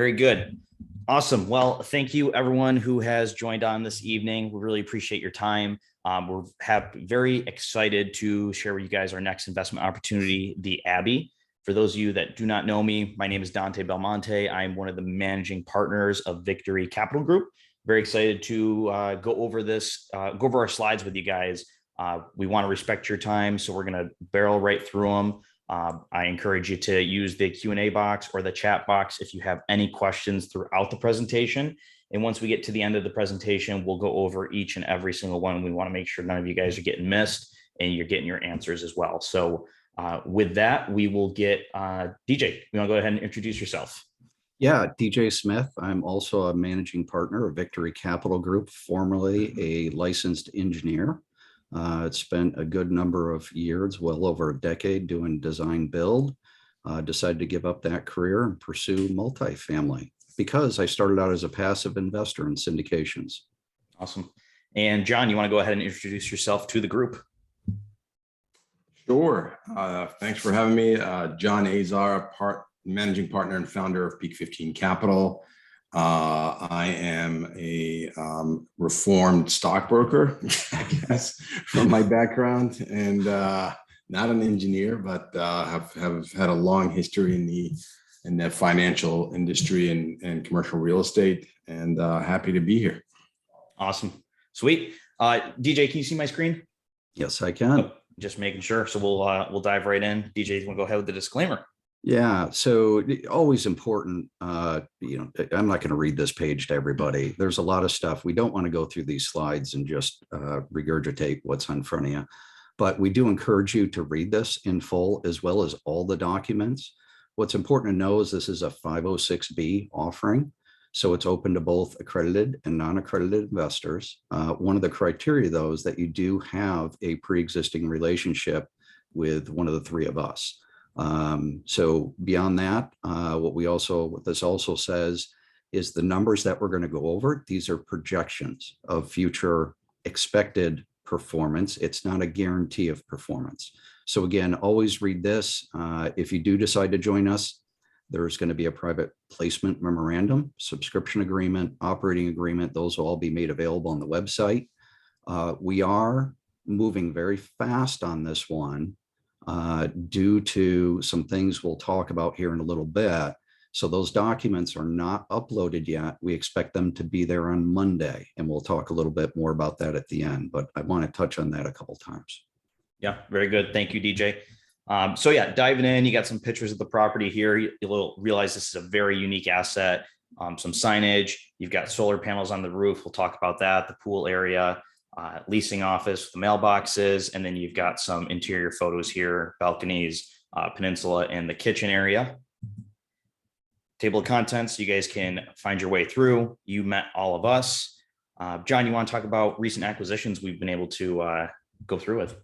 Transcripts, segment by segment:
Very good. Awesome. Well, thank you everyone who has joined on this evening. We really appreciate your time. We're very excited to share with you guys our next investment opportunity, the Abbey. For those of you that do not know me, my name is Dante Belmonte. I'm one of the managing partners of Victory Capital Group. Very excited to go over our slides with you guys. We want to respect your time, so we're going to barrel right through them. I encourage you to use the Q&A box or the chat box if you have any questions throughout the presentation. And once we get to the end of the presentation, we'll go over each and every single one. We want to make sure none of you guys are getting missed and you're getting your answers as well. So with that, we will get DJ. You want to go ahead and introduce yourself? Yeah, DJ Smith. I'm also a managing partner of Victory Capital Group, formerly a licensed engineer. Spent a good number of years, well over a decade, doing design build. Decided to give up that career and pursue multifamily because I started out as a passive investor in syndications. Awesome. And John, you want to go ahead and introduce yourself to the group? Sure. Thanks for having me. John Azar, managing partner and founder of Peak 15 Capital. I am a reformed stockbroker, I guess, from my background, and not an engineer, but have had a long history in the financial industry and commercial real estate, and happy to be here. Awesome. Sweet. DJ, can you see my screen? Yes, I can. Oh, just making sure. So we'll dive right in. DJ, you want to go ahead with the disclaimer? Yeah, so always important, I'm not going to read this page to everybody. There's a lot of stuff. We don't want to go through these slides and just regurgitate what's in front of you, but we do encourage you to read this in full as well as all the documents. What's important to know is this is a 506B offering, so it's open to both accredited and non-accredited investors. One of the criteria, though, is that you do have a pre-existing relationship with one of the three of us. So beyond that, what this also says is the numbers that we're going to go over, these are projections of future expected performance. It's not a guarantee of performance. So again, always read this. If you do decide to join us, there's going to be a private placement memorandum, subscription agreement, operating agreement. Those will all be made available on the website. We are moving very fast on this one. Due to some things we'll talk about here in a little bit. So those documents are not uploaded yet. We expect them to be there on Monday, and we'll talk a little bit more about that at the end, but I want to touch on that a couple of times. Yeah, very good. Thank you, DJ. So yeah, diving in, you got some pictures of the property here. You'll realize this is a very unique asset. Some signage, you've got solar panels on the roof. We'll talk about that, the pool area. Leasing office, the mailboxes, and then you've got some interior photos here, balconies, peninsula, and the kitchen area. Table of contents, you guys can find your way through. You met all of us. John, you want to talk about recent acquisitions we've been able to go through with?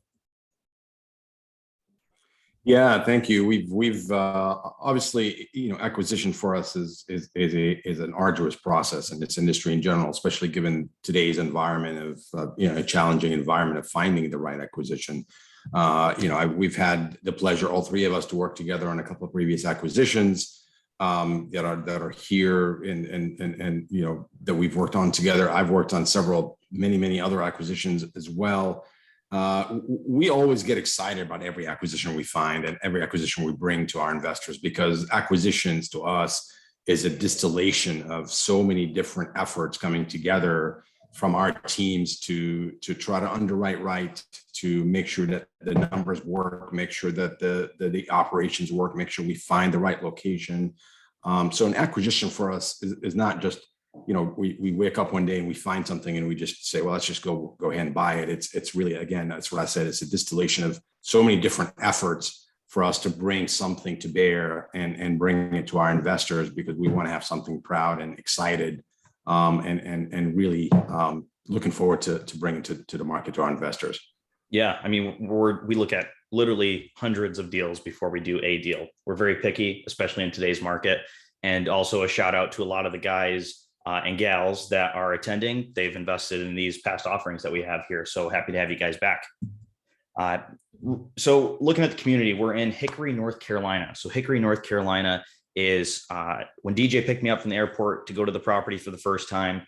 Yeah, thank you. We've obviously, acquisition for us is an arduous process in this industry in general, especially given today's environment of a challenging environment of finding the right acquisition. We've had the pleasure, all three of us, to work together on a couple of previous acquisitions that are here and that we've worked on together. I've worked on many other acquisitions as well. We always get excited about every acquisition we find and every acquisition we bring to our investors, because acquisitions to us is a distillation of so many different efforts coming together from our teams to try to underwrite right, to make sure that the numbers work, make sure that the operations work, make sure we find the right location. So an acquisition for us is not just, we wake up one day and we find something and we just say, well, let's just go ahead and buy it. It's really, again, that's what I said. It's a distillation of so many different efforts for us to bring something to bear and bring it to our investors, because we want to have something proud and excited and really looking forward to bringing to the market to our investors. Yeah, I mean, we look at literally hundreds of deals before we do a deal. We're very picky, especially in today's market. And also a shout out to a lot of the guys and gals that are attending. They've invested in these past offerings that we have here. So happy to have you guys back. So looking at the community, we're in Hickory, North Carolina. So Hickory, North Carolina is when DJ picked me up from the airport to go to the property for the first time,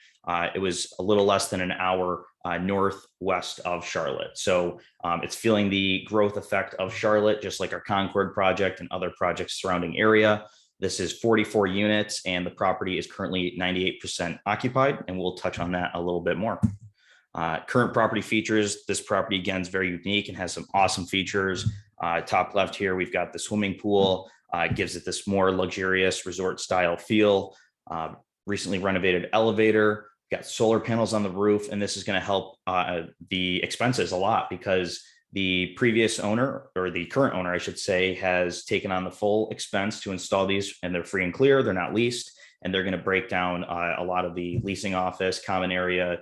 it was a little less than an hour northwest of Charlotte. So it's feeling the growth effect of Charlotte, just like our Concord project and other projects surrounding area. This is 44 units and the property is currently 98% occupied, and we'll touch on that a little bit more. Current property features. This property again is very unique and has some awesome features. Top left here, we've got the swimming pool. Gives it this more luxurious resort style feel. Recently renovated elevator. Got solar panels on the roof, and this is going to help the expenses a lot because the previous owner, or the current owner, I should say, has taken on the full expense to install these, and they're free and clear. They're not leased, and they're going to break down a lot of the leasing office, common area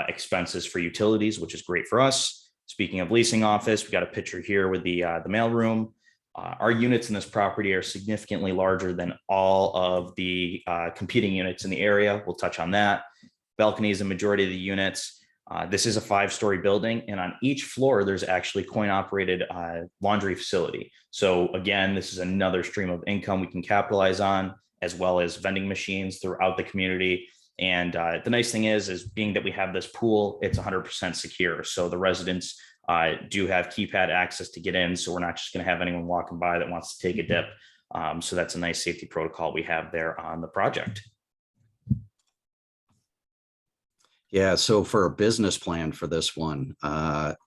expenses for utilities, which is great for us. Speaking of leasing office, we got a picture here with the mail room. Our units in this property are significantly larger than all of the competing units in the area. We'll touch on that. Balconies, the majority of the units. This is a 5-story building, and on each floor, there's actually coin-operated laundry facility. So again, this is another stream of income we can capitalize on, as well as vending machines throughout the community. And the nice thing is being that we have this pool, it's 100% secure. So the residents do have keypad access to get in. So we're not just going to have anyone walking by that wants to take a dip. So that's a nice safety protocol we have there on the project. Yeah, so for a business plan for this one,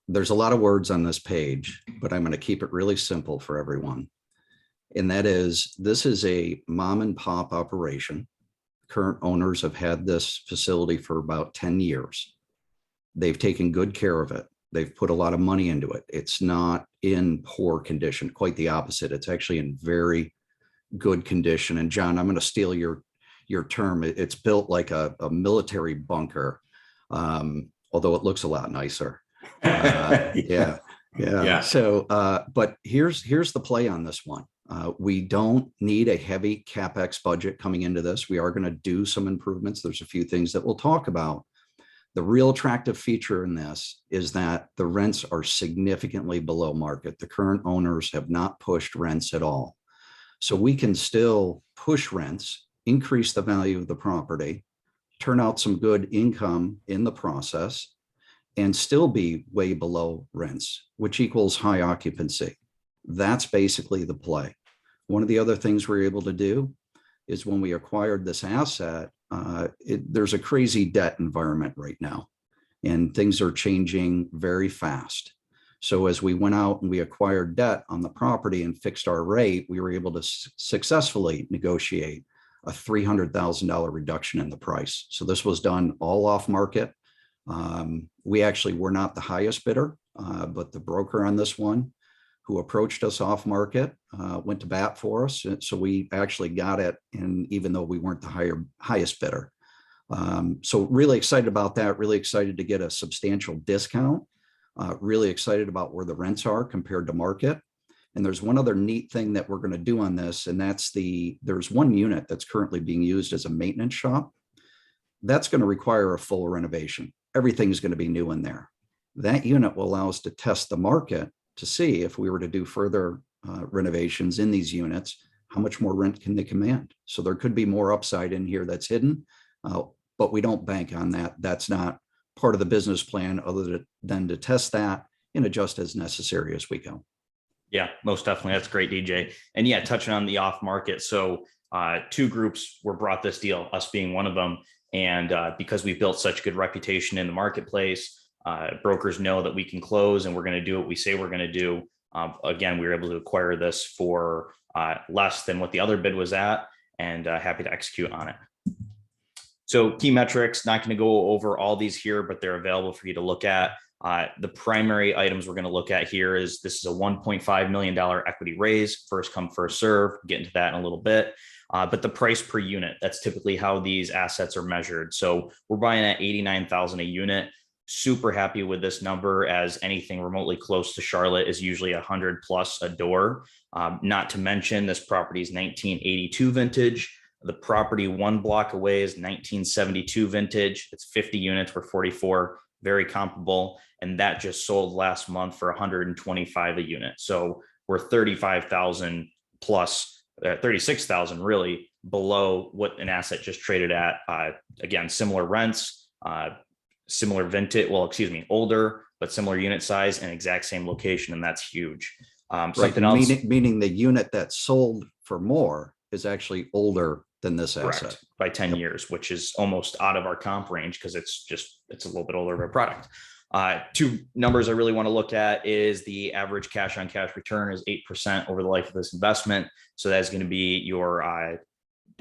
there's a lot of words on this page, but I'm going to keep it really simple for everyone. And that is, this is a mom and pop operation. Current owners have had this facility for about 10 years. They've taken good care of it. They've put a lot of money into it. It's not in poor condition, quite the opposite. It's actually in very good condition. And John, I'm going to steal your term. It's built like a military bunker, although it looks a lot nicer. Yeah. So, but here's the play on this one. We don't need a heavy CapEx budget coming into this. We are going to do some improvements. There's a few things that we'll talk about. The real attractive feature in this is that the rents are significantly below market. The current owners have not pushed rents at all. So we can still push rents, increase the value of the property, turn out some good income in the process, and still be way below rents, which equals high occupancy. That's basically the play. One of the other things we're able to do is when we acquired this asset, there's a crazy debt environment right now, and things are changing very fast. So as we went out and we acquired debt on the property and fixed our rate, we were able to successfully negotiate a $300,000 reduction in the price. So this was done all off market. We actually were not the highest bidder, but the broker on this one who approached us off market went to bat for us. So we actually got it, and even though we weren't the highest bidder. So really excited about that, really excited to get a substantial discount, really excited about where the rents are compared to market. And there's one other neat thing that we're going to do on this, and that's there's one unit that's currently being used as a maintenance shop. That's going to require a full renovation. Everything's going to be new in there. That unit will allow us to test the market to see if we were to do further renovations in these units, how much more rent can they command? So there could be more upside in here that's hidden, but we don't bank on that. That's not part of the business plan other than to test that and adjust as necessary as we go. Yeah, most definitely. That's great, DJ. And yeah, touching on the off market. So 2 groups were brought this deal, us being one of them. And because we built such good reputation in the marketplace, brokers know that we can close and we're going to do what we say we're going to do. Again, we were able to acquire this for less than what the other bid was at, and happy to execute on it. So key metrics, not going to go over all these here, but they're available for you to look at. The primary items we're going to look at here is this is a $1.5 million equity raise, first come, first serve. Get into that in a little bit. But the price per unit, that's typically how these assets are measured. So we're buying at $89,000 a unit. Super happy with this number, as anything remotely close to Charlotte is usually 100 plus a door. Not to mention this property is 1982 vintage. The property 1 block away is 1972 vintage. It's 50 units for 44, very comparable. And that just sold last month for 125 a unit. So we're 35,000 plus 36,000 really below what an asset just traded at. Again, similar rents, similar vintage, well, excuse me, older, but similar unit size and exact same location. And that's huge. Something else. Meaning the unit that sold for more is actually older than this asset. Correct, by 10 years, which is almost out of our comp range because it's a little bit older of a product. Two numbers I really want to look at is the average cash on cash return is 8% over the life of this investment. So that's going to be your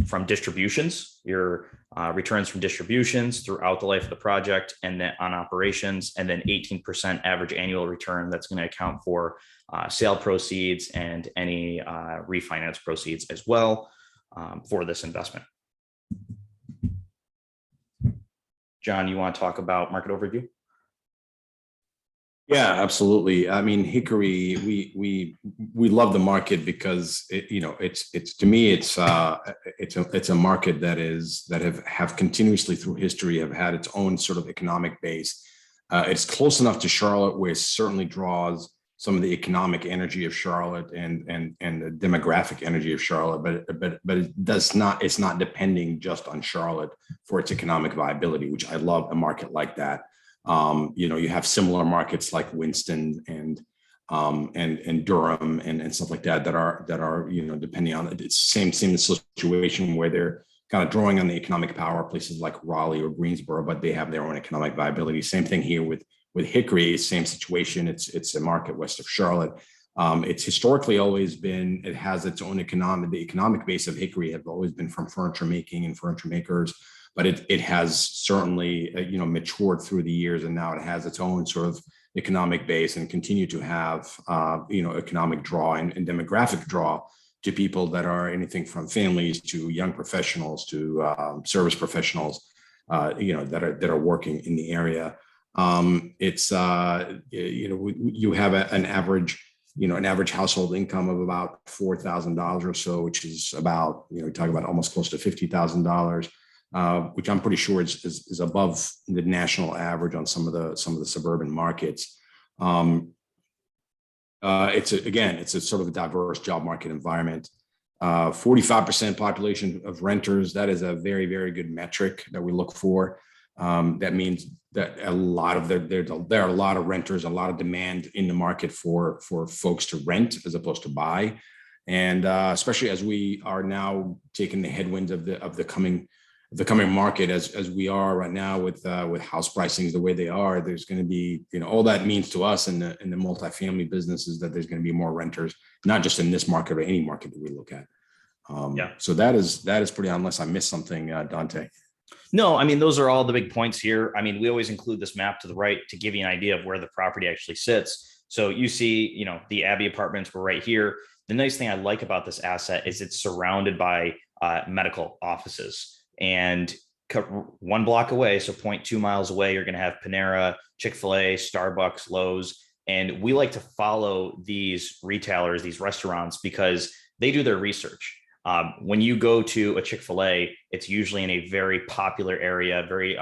from distributions, your returns from distributions throughout the life of the project, and then on operations, and then 18% average annual return. That's going to account for sale proceeds and any refinance proceeds as well for this investment. John, you want to talk about market overview? Yeah, absolutely. I mean, Hickory, we love the market because it's to me it's a market that have continuously through history have had its own sort of economic base. It's close enough to Charlotte where it certainly draws some of the economic energy of Charlotte and the demographic energy of Charlotte, but it does not. It's not depending just on Charlotte for its economic viability, which I love a market like that. You have similar markets like Winston and Durham and stuff like that are depending on it's same situation where they're kind of drawing on the economic power of places like Raleigh or Greensboro, but they have their own economic viability. Same thing here with Hickory, same situation. It's a market west of Charlotte. It's historically always been, it has its own the economic base of Hickory have always been from furniture making and furniture makers. But it has certainly matured through the years, and now it has its own sort of economic base and continue to have economic draw and demographic draw to people that are anything from families to young professionals to service professionals, that are working in the area. You have an average household income of about $4,000 or so, which is about we talk about almost close to $50,000. Which I'm pretty sure is above the national average on some of the suburban markets. It's a sort of a diverse job market environment. 45% population of renters. That is a very, very good metric that we look for. That means that there are a lot of renters, a lot of demand in the market for folks to rent as opposed to buy, and especially as we are now taking the headwinds of the coming market as we are right now with house pricings the way they are. There's going to be all that means to us in the multifamily business is that there's going to be more renters, not just in this market or any market that we look at. So that is pretty, unless I missed something, Dante. No, I mean, those are all the big points here. I mean, we always include this map to the right to give you an idea of where the property actually sits. So you see, the Abbey apartments were right here. The nice thing I like about this asset is it's surrounded by medical offices. And one block away, so 0.2 miles away, you're going to have Panera, Chick-fil-A, Starbucks, Lowe's. And we like to follow these retailers, these restaurants, because they do their research. When you go to a Chick-fil-A, it's usually in a very popular area, very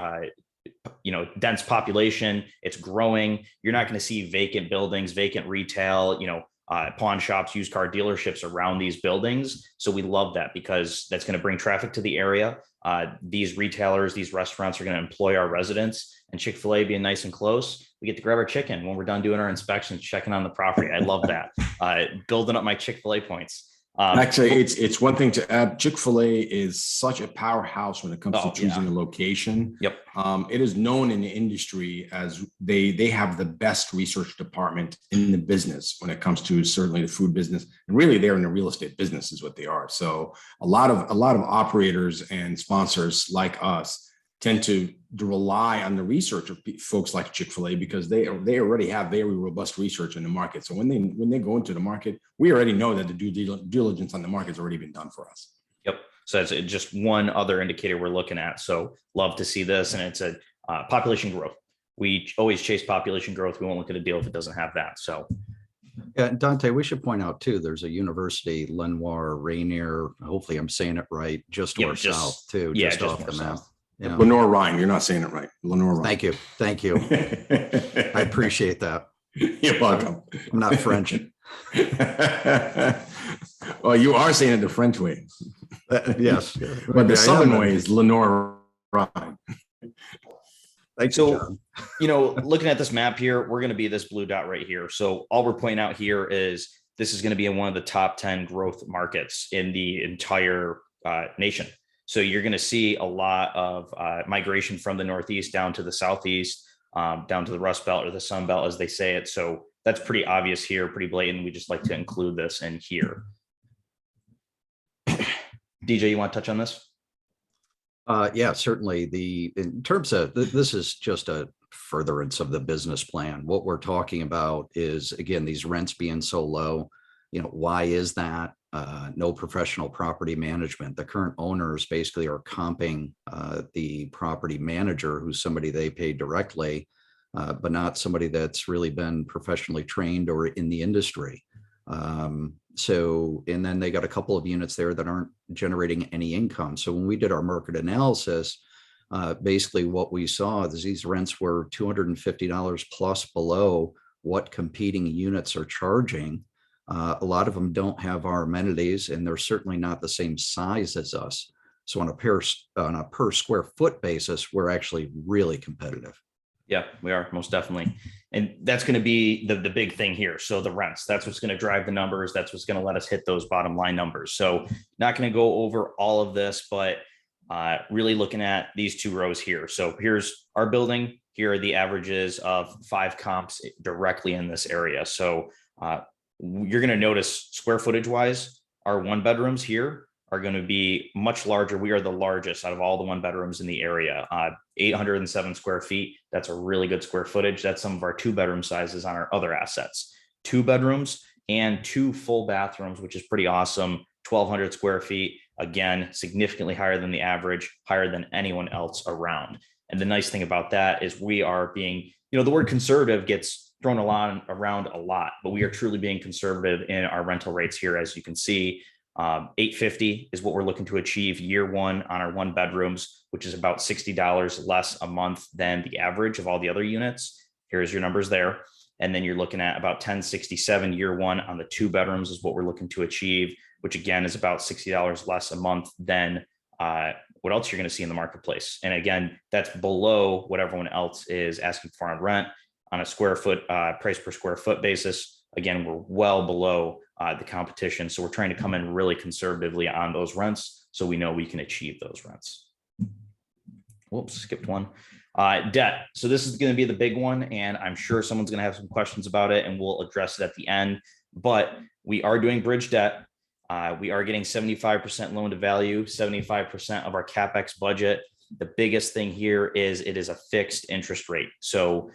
dense population. It's growing. You're not going to see vacant buildings, vacant retail, pawn shops, used car dealerships around these buildings. So we love that because that's going to bring traffic to the area. These retailers, these restaurants are going to employ our residents, and Chick-fil-A being nice and close, we get to grab our chicken when we're done doing our inspections, checking on the property. I love that. Building up my Chick-fil-A points. Actually, it's one thing to add. Chick-fil-A is such a powerhouse when it comes to choosing a location. Yep. It is known in the industry as they have the best research department in the business when it comes to certainly the food business, and really they're in the real estate business is what they are. So a lot of operators and sponsors like us tend to rely on the research of folks like Chick-fil-A because they already have very robust research in the market. So when they go into the market, we already know that the due diligence on the market has already been done for us. Yep. So it's just one other indicator we're looking at. So love to see this. And it's a population growth. We always chase population growth. We won't look at a deal if it doesn't have that. So. Yeah, Dante, we should point out too, there's a university, Lenoir, Rainier, hopefully I'm saying it right, just north south too, just off the map. Yeah. Lenore Ryan, you're not saying it right. Lenore Ryan. Thank you. I appreciate that. You're welcome. I'm not French. Well, you are saying it the French way, Yes. but the Southern way is Lenore Rhine. Thanks, So, John. looking at this map here, we're going to be this blue dot right here. So all we're pointing out here is this is going to be in one of the top 10 growth markets in the entire nation. So you're going to see a lot of migration from the Northeast down to the Southeast, down to the Rust Belt or the Sun Belt, as they say it. So that's pretty obvious here, pretty blatant. We just like to include this in here. DJ, you want to touch on this? Yeah, certainly. In terms of this is just a furtherance of the business plan. What we're talking about is, again, these rents being so low. Why is that? No professional property management. The current owners basically are comping the property manager, who's somebody they pay directly, but not somebody that's really been professionally trained or in the industry. And then they got a couple of units there that aren't generating any income. So when we did our market analysis, basically what we saw is these rents were $250 plus below what competing units are charging. A lot of them don't have our amenities, and they're certainly not the same size as us. So on a per square foot basis, we're actually really competitive. Yeah, we are, most definitely. And that's going to be the big thing here. So the rents, that's what's going to drive the numbers. That's what's going to let us hit those bottom line numbers. So not going to go over all of this, but really looking at these two rows here. So here's our building. Here are the averages of 5 comps directly in this area. So you're going to notice square footage wise, our 1 bedrooms here are going to be much larger. We are the largest out of all the 1 bedrooms in the area, 807 square feet. That's a really good square footage. That's some of our 2 bedroom sizes on our other assets. 2 bedrooms and 2 full bathrooms, which is pretty awesome. 1,200 square feet. Again, significantly higher than the average, higher than anyone else around. And the nice thing about that is we are being, the word conservative gets thrown around a lot, but we are truly being conservative in our rental rates here. As you can see, $850 is what we're looking to achieve year 1 on our 1 bedrooms, which is about $60 less a month than the average of all the other units. Here's your numbers there. And then you're looking at about $1,067 year 1 on the 2 bedrooms is what we're looking to achieve, which again is about $60 less a month than what else you're going to see in the marketplace. And again, that's below what everyone else is asking for on rent on a square foot price per square foot basis. Again, we're well below the competition. So we're trying to come in really conservatively on those rents, so we know we can achieve those rents. Whoops, skipped one. Debt. So this is going to be the big one, and I'm sure someone's going to have some questions about it, and we'll address it at the end. But we are doing bridge debt. We are getting 75% loan to value, 75% of our CapEx budget. The biggest thing here is it is a fixed interest rate. So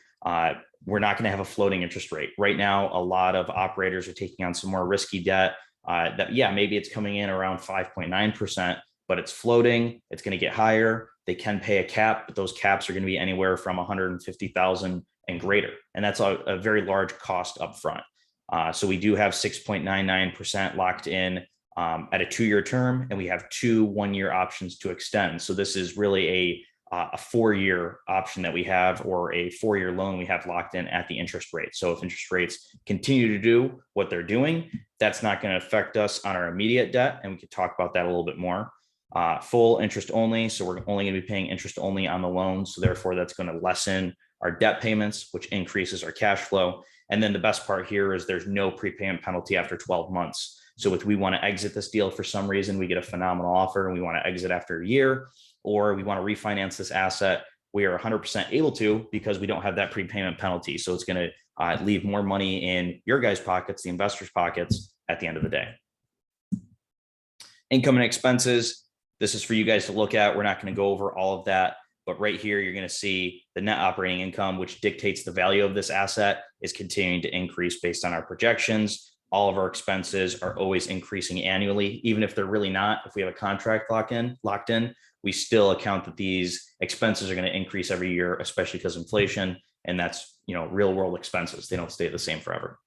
we're not going to have a floating interest rate. Right now, a lot of operators are taking on some more risky debt that, maybe it's coming in around 5.9%, but it's floating. It's going to get higher. They can pay a cap, but those caps are going to be anywhere from 150,000 and greater. And that's a very large cost up front. So we do have 6.99% locked in at a 2-year term, and we have 2 1-year options to extend. So this is really a 4-year option that we have, or a 4-year loan we have locked in at the interest rate. So if interest rates continue to do what they're doing, that's not going to affect us on our immediate debt. And we could talk about that a little bit more. Full interest only. So we're only going to be paying interest only on the loan. So therefore that's going to lessen our debt payments, which increases our cash flow. And then the best part here is there's no prepayment penalty after 12 months. So if we want to exit this deal for some reason, we get a phenomenal offer and we want to exit after a year, or we want to refinance this asset, we are 100% able to, because we don't have that prepayment penalty. So it's going to leave more money in your guys' pockets, the investors' pockets at the end of the day. Income and expenses. This is for you guys to look at. We're not going to go over all of that, but right here, you're going to see the net operating income, which dictates the value of this asset, is continuing to increase based on our projections. All of our expenses are always increasing annually, even if they're really not. If we have a contract locked in, we still account that these expenses are going to increase every year, especially because inflation, and that's, real world expenses. They don't stay the same forever.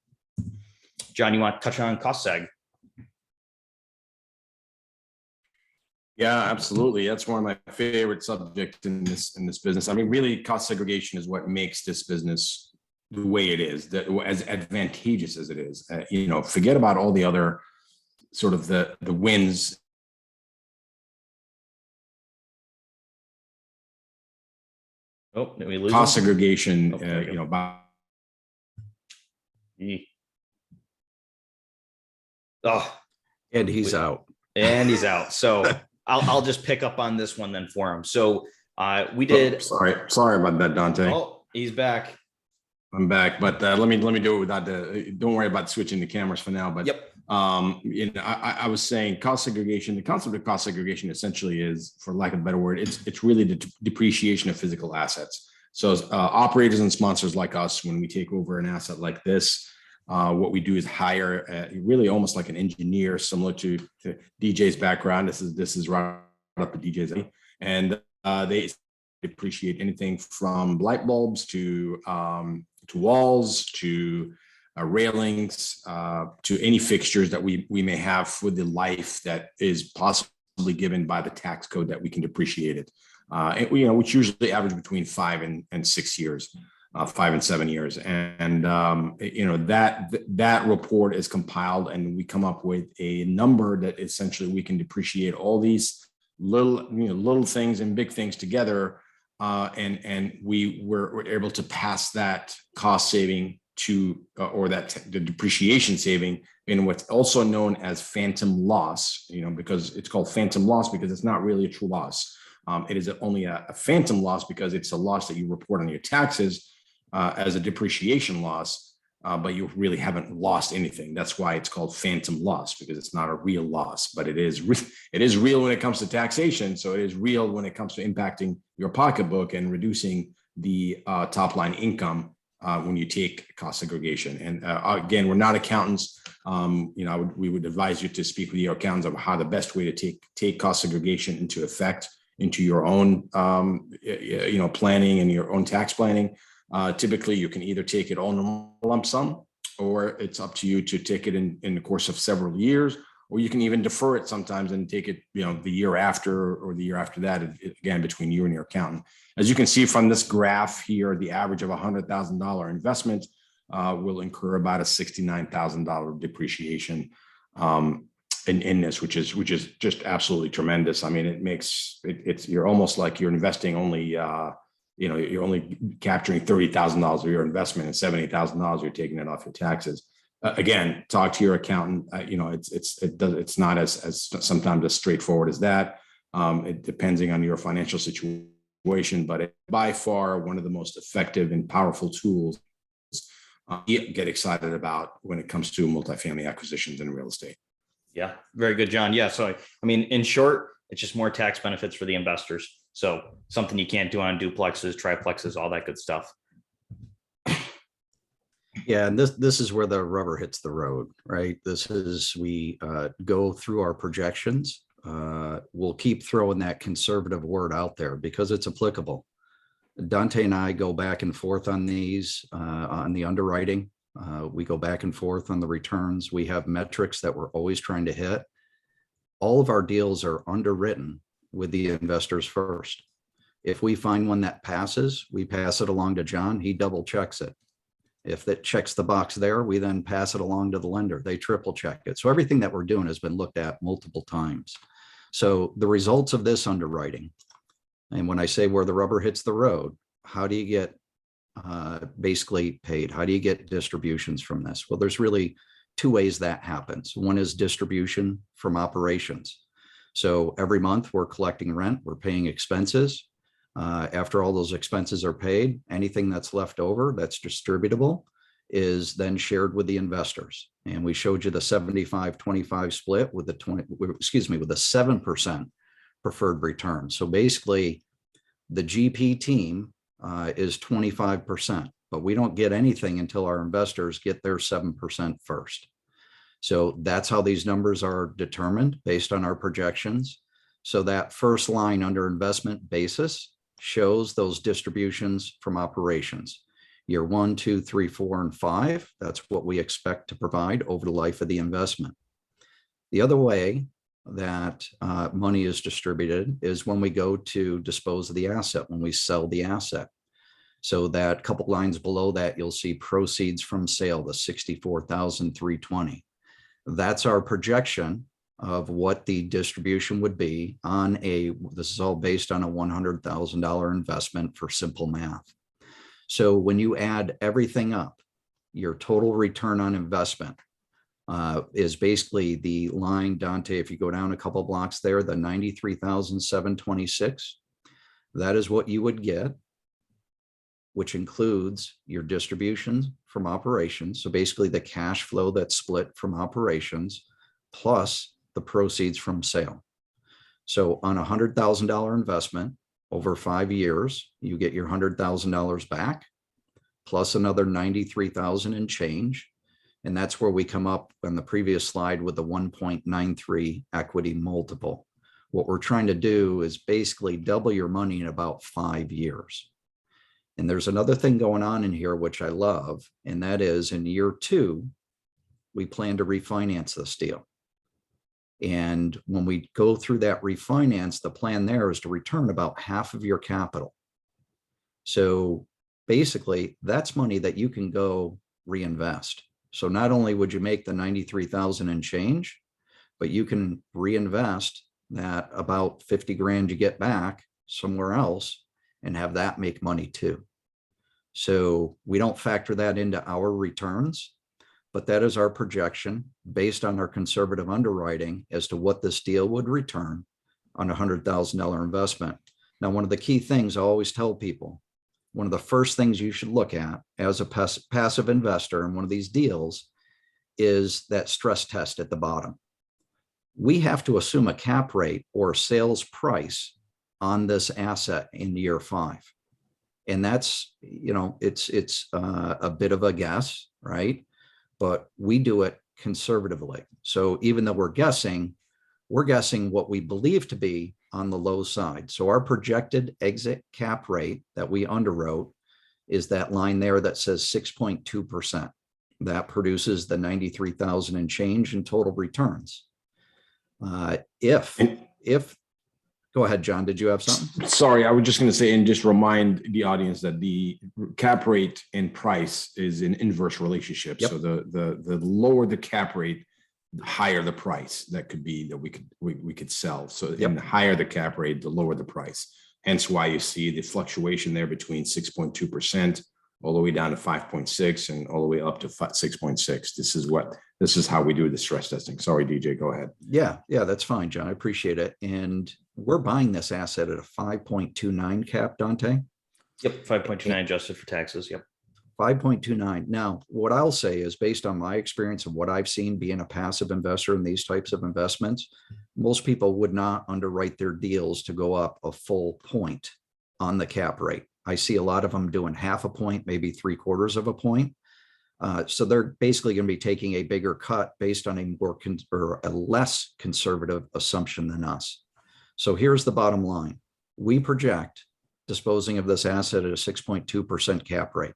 John, you want to touch on cost seg? Yeah, absolutely. That's one of my favorite subjects in this business. I mean, really, cost segregation is what makes this business the way it is, as advantageous as it is. Forget about all the other sort of the wins. Oh, did we lose Cost him? segregation, Oh, there we you know, by Oh, And he's out. and he's out. So I'll just pick up on this one then for him. So we did. Sorry about that, Dante. Oh, he's back. I'm back, but let me do it without the. Don't worry about switching the cameras for now. But Yep. you know, I was saying cost segregation. The concept of cost segregation essentially is, for lack of a better word, it's really the depreciation of physical assets. So operators and sponsors like us, when we take over an asset like this, what we do is hire really almost like an engineer, similar to DJ's background. This is right up to DJ's, and they depreciate anything from light bulbs to walls to railings to any fixtures that we may have for the life that is possibly given by the tax code that we can depreciate it, and, you know, which usually average between 5 and 6 years, 5 and 7 years, and you know, that report is compiled, and we come up with a number that essentially we can depreciate all these little things and big things together. And we were able to pass that cost saving to, or the depreciation saving, in what's also known as phantom loss, you know, because it's called phantom loss because it's not really a true loss. It is only a phantom loss because it's a loss that you report on your taxes as a depreciation loss, but you really haven't lost anything. That's why it's called phantom loss, because it's not a real loss, but it is real when it comes to taxation. So it is real when it comes to impacting your pocketbook and reducing the top line income when you take cost segregation. And again, we're not accountants. You know, we would advise you to speak with your accountants of how the best way to take cost segregation into effect into your own you know, planning and your own tax planning. Typically, you can either take it all in a lump sum, or it's up to you to take it in the course of several years, or you can even defer it sometimes and take it, you know, the year after or the year after that, again, between you and your accountant. As you can see from this graph here, the average of $100,000 investment will incur about a $69,000 depreciation in this, which is just absolutely tremendous. I mean, it makes it's you're almost like you're investing only. You know, you're only capturing $30,000 of your investment, and $70,000 you're taking it off your taxes. Again, talk to your accountant. You know, it's not as sometimes as straightforward as that. It depending on your financial situation, but it's by far one of the most effective and powerful tools get excited about when it comes to multifamily acquisitions in real estate. Yeah, very good, John. Yeah, so I mean, in short, it's just more tax benefits for the investors. So something you can't do on duplexes, triplexes, all that good stuff. Yeah, and this is where the rubber hits the road, right? This is, we go through our projections. We'll keep throwing that conservative word out there because it's applicable. Dante and I go back and forth on these, on the underwriting. We go back and forth on the returns. We have metrics that we're always trying to hit. All of our deals are underwritten with the investors first. If we find one that passes, we pass it along to John. He double checks it. If that checks the box there, we then pass it along to the lender. They triple check it. So everything that we're doing has been looked at multiple times. So the results of this underwriting, and when I say where the rubber hits the road, how do you get basically paid? How do you get distributions from this? Well, there's really two ways that happens. One is distribution from operations. So every month we're collecting rent, we're paying expenses. After all those expenses are paid, anything that's left over that's distributable is then shared with the investors. And we showed you the 75-25 split with the 7% preferred return. So basically the GP team is 25%, but we don't get anything until our investors get their 7% first. So that's how these numbers are determined based on our projections. So that first line under investment basis shows those distributions from operations. Year 1, 2, 3, 4, and 5. That's what we expect to provide over the life of the investment. The other way that money is distributed is when we go to dispose of the asset, when we sell the asset. So that couple lines below that, you'll see proceeds from sale, the $64,320. That's our projection of what the distribution would be on this is all based on a $100,000 investment for simple math. So when you add everything up, your total return on investment is basically the line, Dante, if you go down a couple blocks there, the 93,726, that is what you would get, which includes your distributions from operations. So basically the cash flow that's split from operations plus the proceeds from sale. So on a $100,000 investment over 5 years, you get your $100,000 back plus another 93,000 and change. And that's where we come up on the previous slide with the 1.93 equity multiple. What we're trying to do is basically double your money in about 5 years. And there's another thing going on in here, which I love, and that is in year 2, we plan to refinance this deal. And when we go through that refinance, the plan there is to return about half of your capital. So basically, that's money that you can go reinvest. So not only would you make the 93,000 and change, but you can reinvest that about 50 grand you get back somewhere else and have that make money too. So we don't factor that into our returns, but that is our projection based on our conservative underwriting as to what this deal would return on a $100,000 investment. Now, one of the key things I always tell people, one of the first things you should look at as a passive investor in one of these deals is that stress test at the bottom. We have to assume a cap rate or sales price on this asset in year 5. And that's, it's a bit of a guess, right? But we do it conservatively. So even though we're guessing what we believe to be on the low side. So our projected exit cap rate that we underwrote is that line there that says 6.2%. That produces the 93,000 and change in total returns. Go ahead, John, did you have something? Sorry, I was just going to say, and just remind the audience that the cap rate and price is an inverse relationship. Yep. So the lower the cap rate, the higher the price that could be that we could sell. So yep. And the higher the cap rate, the lower the price. Hence why you see the fluctuation there between 6.2% all the way down to 5.6 and all the way up to 6.6. This is how we do the stress testing. Sorry, DJ, go ahead. Yeah, that's fine, John. I appreciate it. And we're buying this asset at a 5.29 cap, Dante. Yep, 5.29 adjusted for taxes. Yep. 5.29. Now, what I'll say is based on my experience and what I've seen being a passive investor in these types of investments, most people would not underwrite their deals to go up a full point on the cap rate. I see a lot of them doing half a point, maybe 3/4 of a point. So they're basically going to be taking a bigger cut based on a less conservative assumption than us. So here's the bottom line. We project disposing of this asset at a 6.2% cap rate.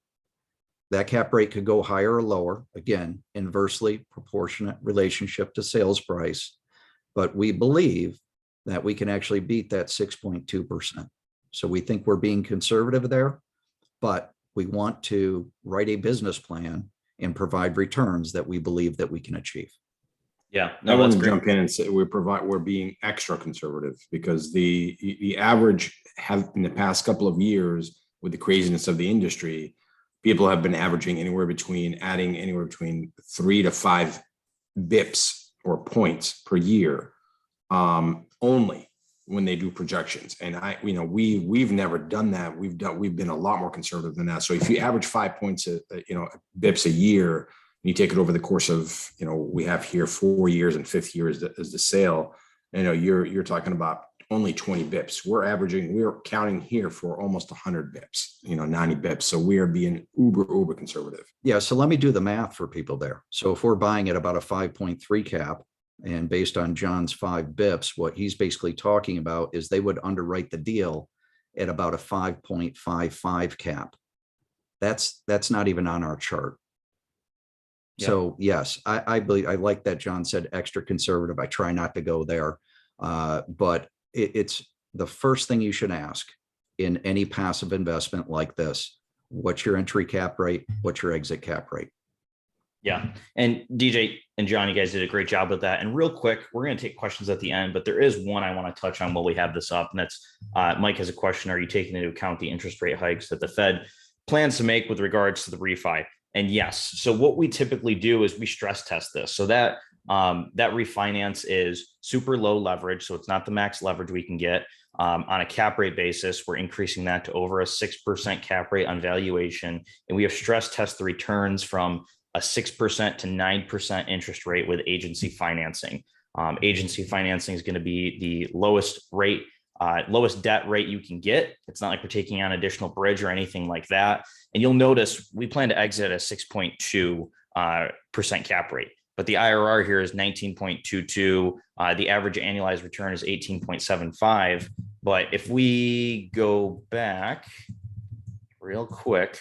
That cap rate could go higher or lower, again, inversely proportionate relationship to sales price, but we believe that we can actually beat that 6.2%. So we think we're being conservative there, but we want to write a business plan and provide returns that we believe that we can achieve. Yeah, I want to jump in and say we're being extra conservative because the average have in the past couple of years with the craziness of the industry, people have been averaging adding anywhere between 3 to 5 bips or points per year, only when they do projections. And we've never done that. We've been a lot more conservative than that. So if you average 5 points, bips a year, and you take it over the course of, we have here 4 years and 5th year is the sale, you're talking about only 20 bips. We're counting here for almost 100 bips, 90 bips. So we are being uber conservative. Yeah. So let me do the math for people there. So if we're buying at about a 5.3 cap, and based on John's 5 bips, what he's basically talking about is they would underwrite the deal at about a 5.55 cap. That's not even on our chart. Yeah. So yes, I believe, I like that John said extra conservative. I try not to go there, but it's the first thing you should ask in any passive investment like this. What's your entry cap rate? What's your exit cap rate? Yeah. And DJ and John, you guys did a great job with that. And real quick, we're going to take questions at the end, but there is one I want to touch on while we have this up. And that's Mike has a question. Are you taking into account the interest rate hikes that the Fed plans to make with regards to the refi? And yes. So what we typically do is we stress test this. So that that refinance is super low leverage. So it's not the max leverage we can get. On a cap rate basis, we're increasing that to over a 6% cap rate on valuation. And we have stress test the returns from a 6% to 9% interest rate with agency financing. Agency financing is going to be the lowest rate, lowest debt rate you can get. It's not like we're taking on additional bridge or anything like that. And you'll notice we plan to exit at a 6.2% cap rate, but the IRR here is 19.22. The average annualized return is 18.75. But if we go back real quick,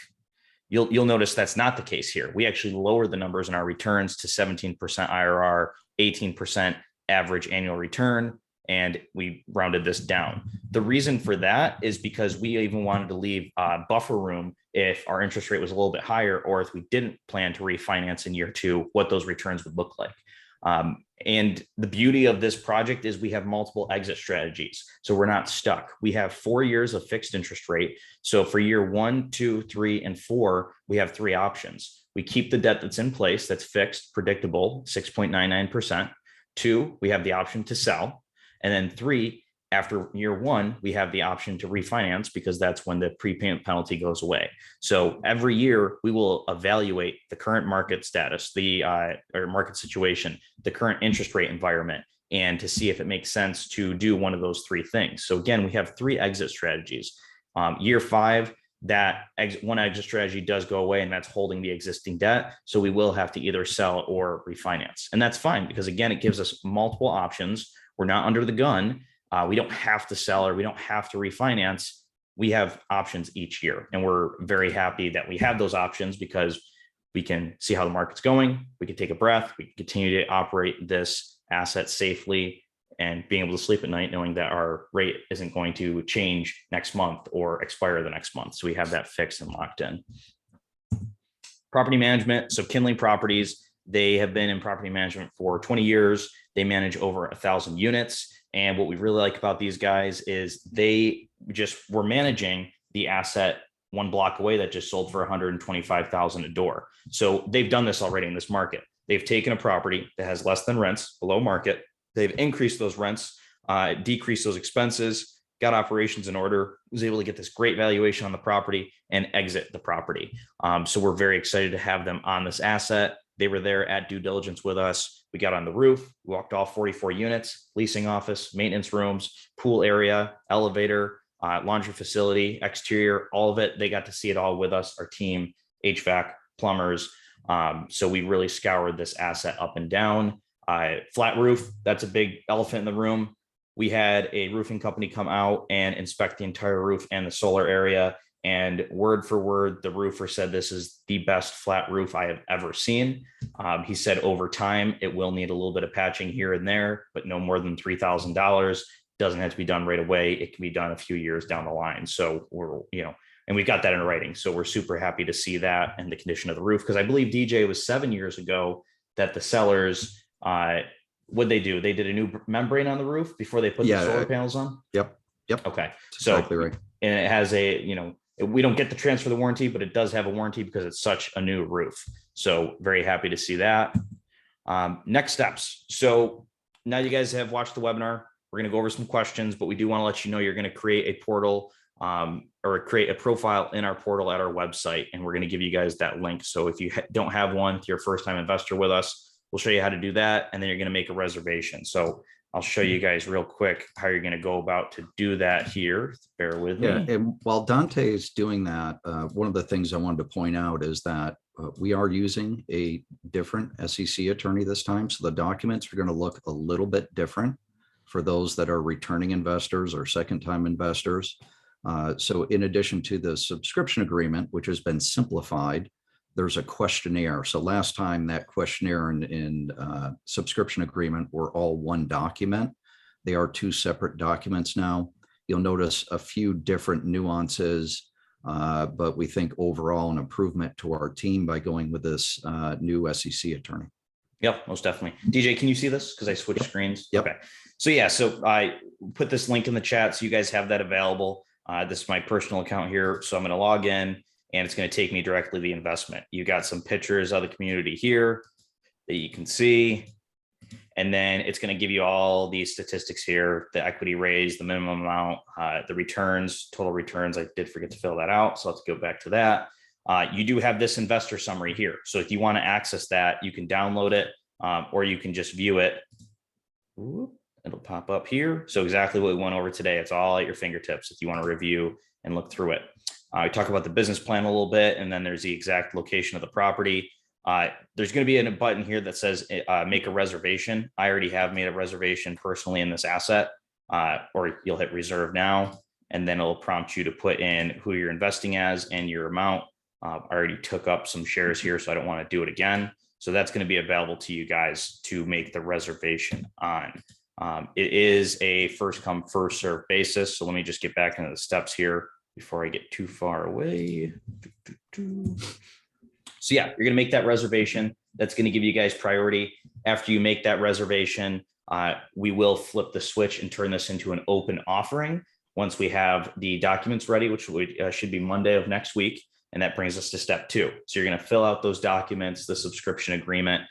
you'll notice that's not the case here. We actually lowered the numbers in our returns to 17% IRR, 18% average annual return, and we rounded this down. The reason for that is because we even wanted to leave buffer room if our interest rate was a little bit higher, or if we didn't plan to refinance in year two, what those returns would look like. And the beauty of this project is we have multiple exit strategies. So we're not stuck. We have 4 years of fixed interest rate. So for year 1, 2, 3, and 4, we have 3 options. We keep the debt that's in place, that's fixed, predictable, 6.99%. 2, we have the option to sell. And then 3, after year 1, we have the option to refinance because that's when the prepayment penalty goes away. So every year we will evaluate the current market status, the or market situation, the current interest rate environment, and to see if it makes sense to do one of those 3 things. So again, we have 3 exit strategies. Year 5, that one exit strategy does go away, and that's holding the existing debt. So we will have to either sell or refinance. And that's fine because again, it gives us multiple options. We're not under the gun. We don't have to sell or we don't have to refinance. We have options each year. And we're very happy that we have those options because we can see how the market's going. We can take a breath. We can continue to operate this asset safely and being able to sleep at night knowing that our rate isn't going to change next month or expire the next month. So we have that fixed and locked in. Property management. So Kindling Properties, they have been in property management for 20 years. They manage over 1,000 units. And what we really like about these guys is they just were managing the asset 1 block away that just sold for $125,000 a door. So they've done this already in this market. They've taken a property that has less than rents, below market. They've increased those rents, decreased those expenses, got operations in order, was able to get this great valuation on the property and exit the property. So we're very excited to have them on this asset. They were there at due diligence with us. We got on the roof, walked all 44 units, leasing office, maintenance rooms, pool area, elevator, laundry facility, exterior, all of it. They got to see it all with us, our team, HVAC, plumbers. So we really scoured this asset up and down. Flat roof, that's a big elephant in the room. We had a roofing company come out and inspect the entire roof and the solar area. And word for word, the roofer said, this is the best flat roof I have ever seen. He said over time, it will need a little bit of patching here and there, but no more than $3,000. Doesn't have to be done right away. It can be done a few years down the line. So we're, and we've got that in writing. So we're super happy to see that and the condition of the roof. Because I believe DJ was 7 years ago that the sellers, what'd they do? They did a new membrane on the roof before they put the solar panels on? Yep. Okay. That's exactly right. And it has we don't get to transfer the warranty, but it does have a warranty because it's such a new roof. So very happy to see that. Next steps. So now you guys have watched the webinar. We're going to go over some questions, but we do want to let you know you're going to create a portal or create a profile in our portal at our website. And we're going to give you guys that link. So if you don't have one, if you're a first-time investor with us, we'll show you how to do that. And then you're going to make a reservation. So I'll show you guys real quick how you're going to go about to do that here. Bear with me. And while Dante is doing that, one of the things I wanted to point out is that we are using a different SEC attorney this time. So the documents are going to look a little bit different for those that are returning investors or second-time investors. So in addition to the subscription agreement, which has been simplified, there's a questionnaire. So last time that questionnaire and subscription agreement were all one document. They are 2 separate documents now. You'll notice a few different nuances But we think overall an improvement to our team by going with this new SEC attorney. Yep, most definitely. DJ, can you see this? Because I switched screens. Yep. Okay. So yeah, so I put this link in the chat so you guys have that available. This is my personal account here. So I'm going to log in and it's going to take me directly to the investment. You got some pictures of the community here that you can see. And then it's going to give you all these statistics here, the equity raised, the minimum amount, the returns, total returns. I did forget to fill that out. So let's go back to that. You do have this investor summary here. So if you want to access that, you can download it or you can just view it. It'll pop up here. So exactly what we went over today. It's all at your fingertips if you want to review and look through it. We talk about the business plan a little bit, and then there's the exact location of the property. There's going to be a button here that says make a reservation. I already have made a reservation personally in this asset, or you'll hit reserve now, and then it'll prompt you to put in who you're investing as and your amount. I already took up some shares here, so I don't want to do it again. So that's going to be available to you guys to make the reservation on. It is a first come, first serve basis. So let me just get back into the steps here before I get too far away. So yeah, you're going to make that reservation. That's going to give you guys priority. After you make that reservation, we will flip the switch and turn this into an open offering once we have the documents ready, which should be Monday of next week. And that brings us to step 2. So you're going to fill out those documents, the subscription agreement,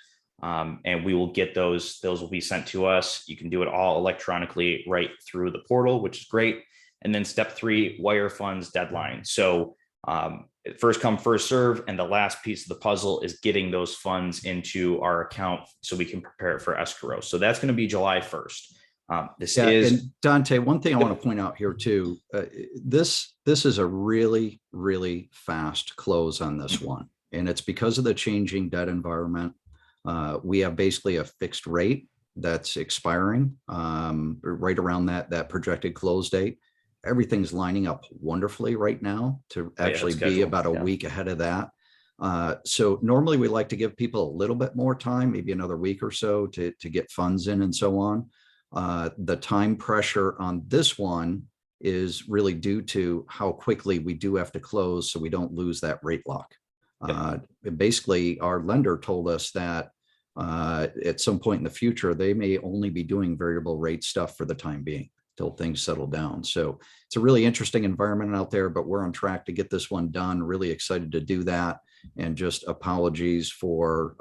and we will get those. Those will be sent to us. You can do it all electronically right through the portal, which is great. And then step 3, wire funds deadline. So first come, first serve. And the last piece of the puzzle is getting those funds into our account so we can prepare it for escrow. So that's going to be July 1st. And Dante, one thing I want to point out here too, this is a really, really fast close on this one. And it's because of the changing debt environment. We have basically a fixed rate that's expiring right around that projected close date. Everything's lining up wonderfully right now to actually be about a week ahead of that. So normally we like to give people a little bit more time, maybe another week or so to get funds in and so on. The time pressure on this one is really due to how quickly we do have to close so we don't lose that rate lock. Basically, our lender told us that at some point in the future, they may only be doing variable rate stuff for the time being till things settle down. So it's a really interesting environment out there, but we're on track to get this one done. Really excited to do that. And just apologies for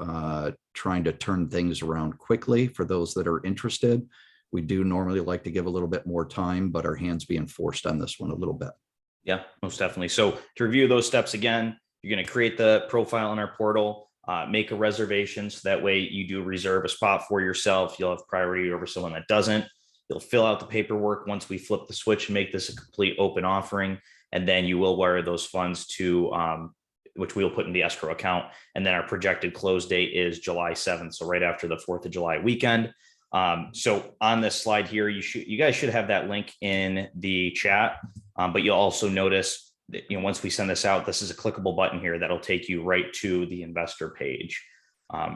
trying to turn things around quickly for those that are interested. We do normally like to give a little bit more time, but our hands being forced on this one a little bit. Yeah, most definitely. So to review those steps again, you're going to create the profile in our portal, make a reservation. So that way you do reserve a spot for yourself. You'll have priority over someone that doesn't. You'll fill out the paperwork once we flip the switch and make this a complete open offering. And then you will wire those funds to, which we'll put in the escrow account. And then our projected close date is July 7th. So right after the 4th of July weekend. So on this slide here, you guys should have that link in the chat, but you'll also notice that, once we send this out, this is a clickable button here that'll take you right to the investor page.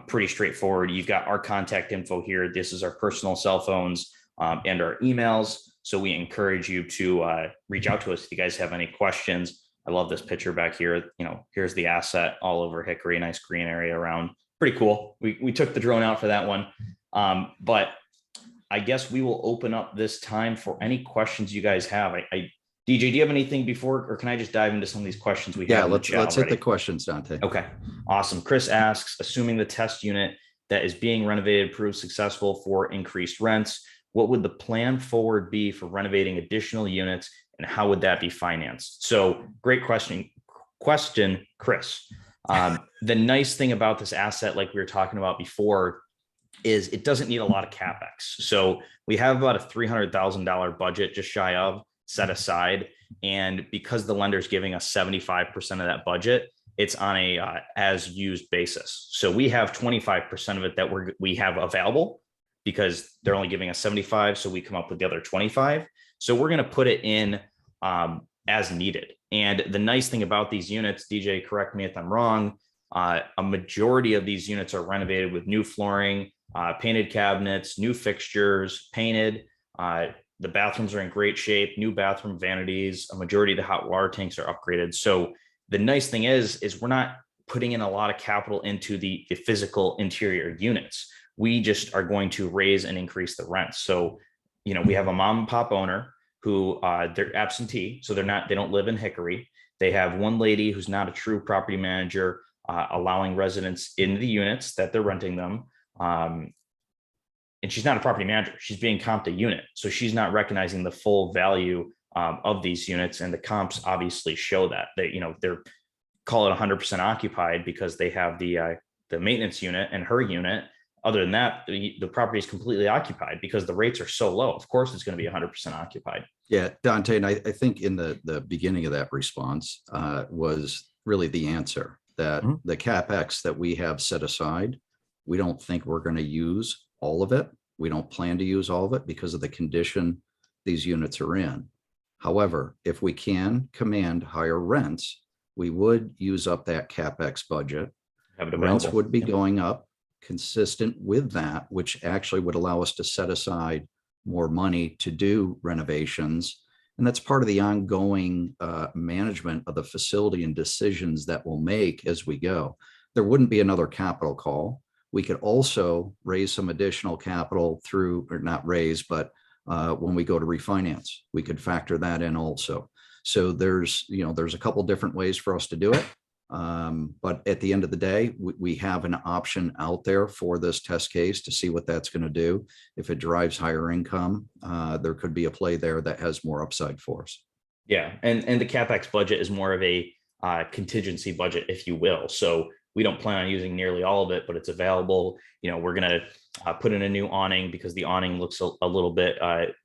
Pretty straightforward. You've got our contact info here. This is our personal cell phones and our emails. So we encourage you to reach out to us if you guys have any questions. I love this picture back here. Here's the asset all over Hickory, nice green area around. Pretty cool. We took the drone out for that one. But I guess we will open up this time for any questions you guys have. DJ, do you have anything before, or can I just dive into some of these questions we have? Yeah, let's hit the questions, Dante. Okay, awesome. Chris asks, assuming the test unit that is being renovated proves successful for increased rents, what would the plan forward be for renovating additional units, and how would that be financed? So great question, Chris. The nice thing about this asset, like we were talking about before, is it doesn't need a lot of CapEx. So we have about a $300,000 budget, just shy of, set aside. And because the lender's giving us 75% of that budget, it's on a as used basis. So we have 25% of it that we have available because they're only giving us 75. So we come up with the other 25. So we're going to put it in as needed. And the nice thing about these units, DJ, correct me if I'm wrong, a majority of these units are renovated with new flooring, painted cabinets, new fixtures, painted. The bathrooms are in great shape, new bathroom vanities, a majority of the hot water tanks are upgraded. So the nice thing is we're not putting in a lot of capital into the physical interior units. We just are going to raise and increase the rents. So, we have a mom and pop owner who they're absentee, so they don't live in Hickory. They have one lady who's not a true property manager, allowing residents into the units that they're renting them. And she's not a property manager. She's being comped a unit. So she's not recognizing the full value of these units. And the comps obviously show that they're call it 100% occupied because they have the maintenance unit and her unit. Other than that, the property is completely occupied because the rates are so low. Of course, it's going to be 100% occupied. Yeah, Dante, and I think in the beginning of that response was really the answer that the CapEx that we have set aside, we don't think we're going to use all of it. We don't plan to use all of it because of the condition these units are in. However, if we can command higher rents, we would use up that CapEx budget. Rents would be going up consistent with that, which actually would allow us to set aside more money to do renovations. And that's part of the ongoing management of the facility and decisions that we'll make as we go. There wouldn't be another capital call. We could also raise some additional capital through, or not raise, but when we go to refinance, we could factor that in also. So there's a couple different ways for us to do it. But at the end of the day, we have an option out there for this test case to see what that's going to do. If it drives higher income, there could be a play there that has more upside for us. Yeah, and the CapEx budget is more of a contingency budget, if you will. So we don't plan on using nearly all of it, but it's available. We're going to put in a new awning because the awning looks a little bit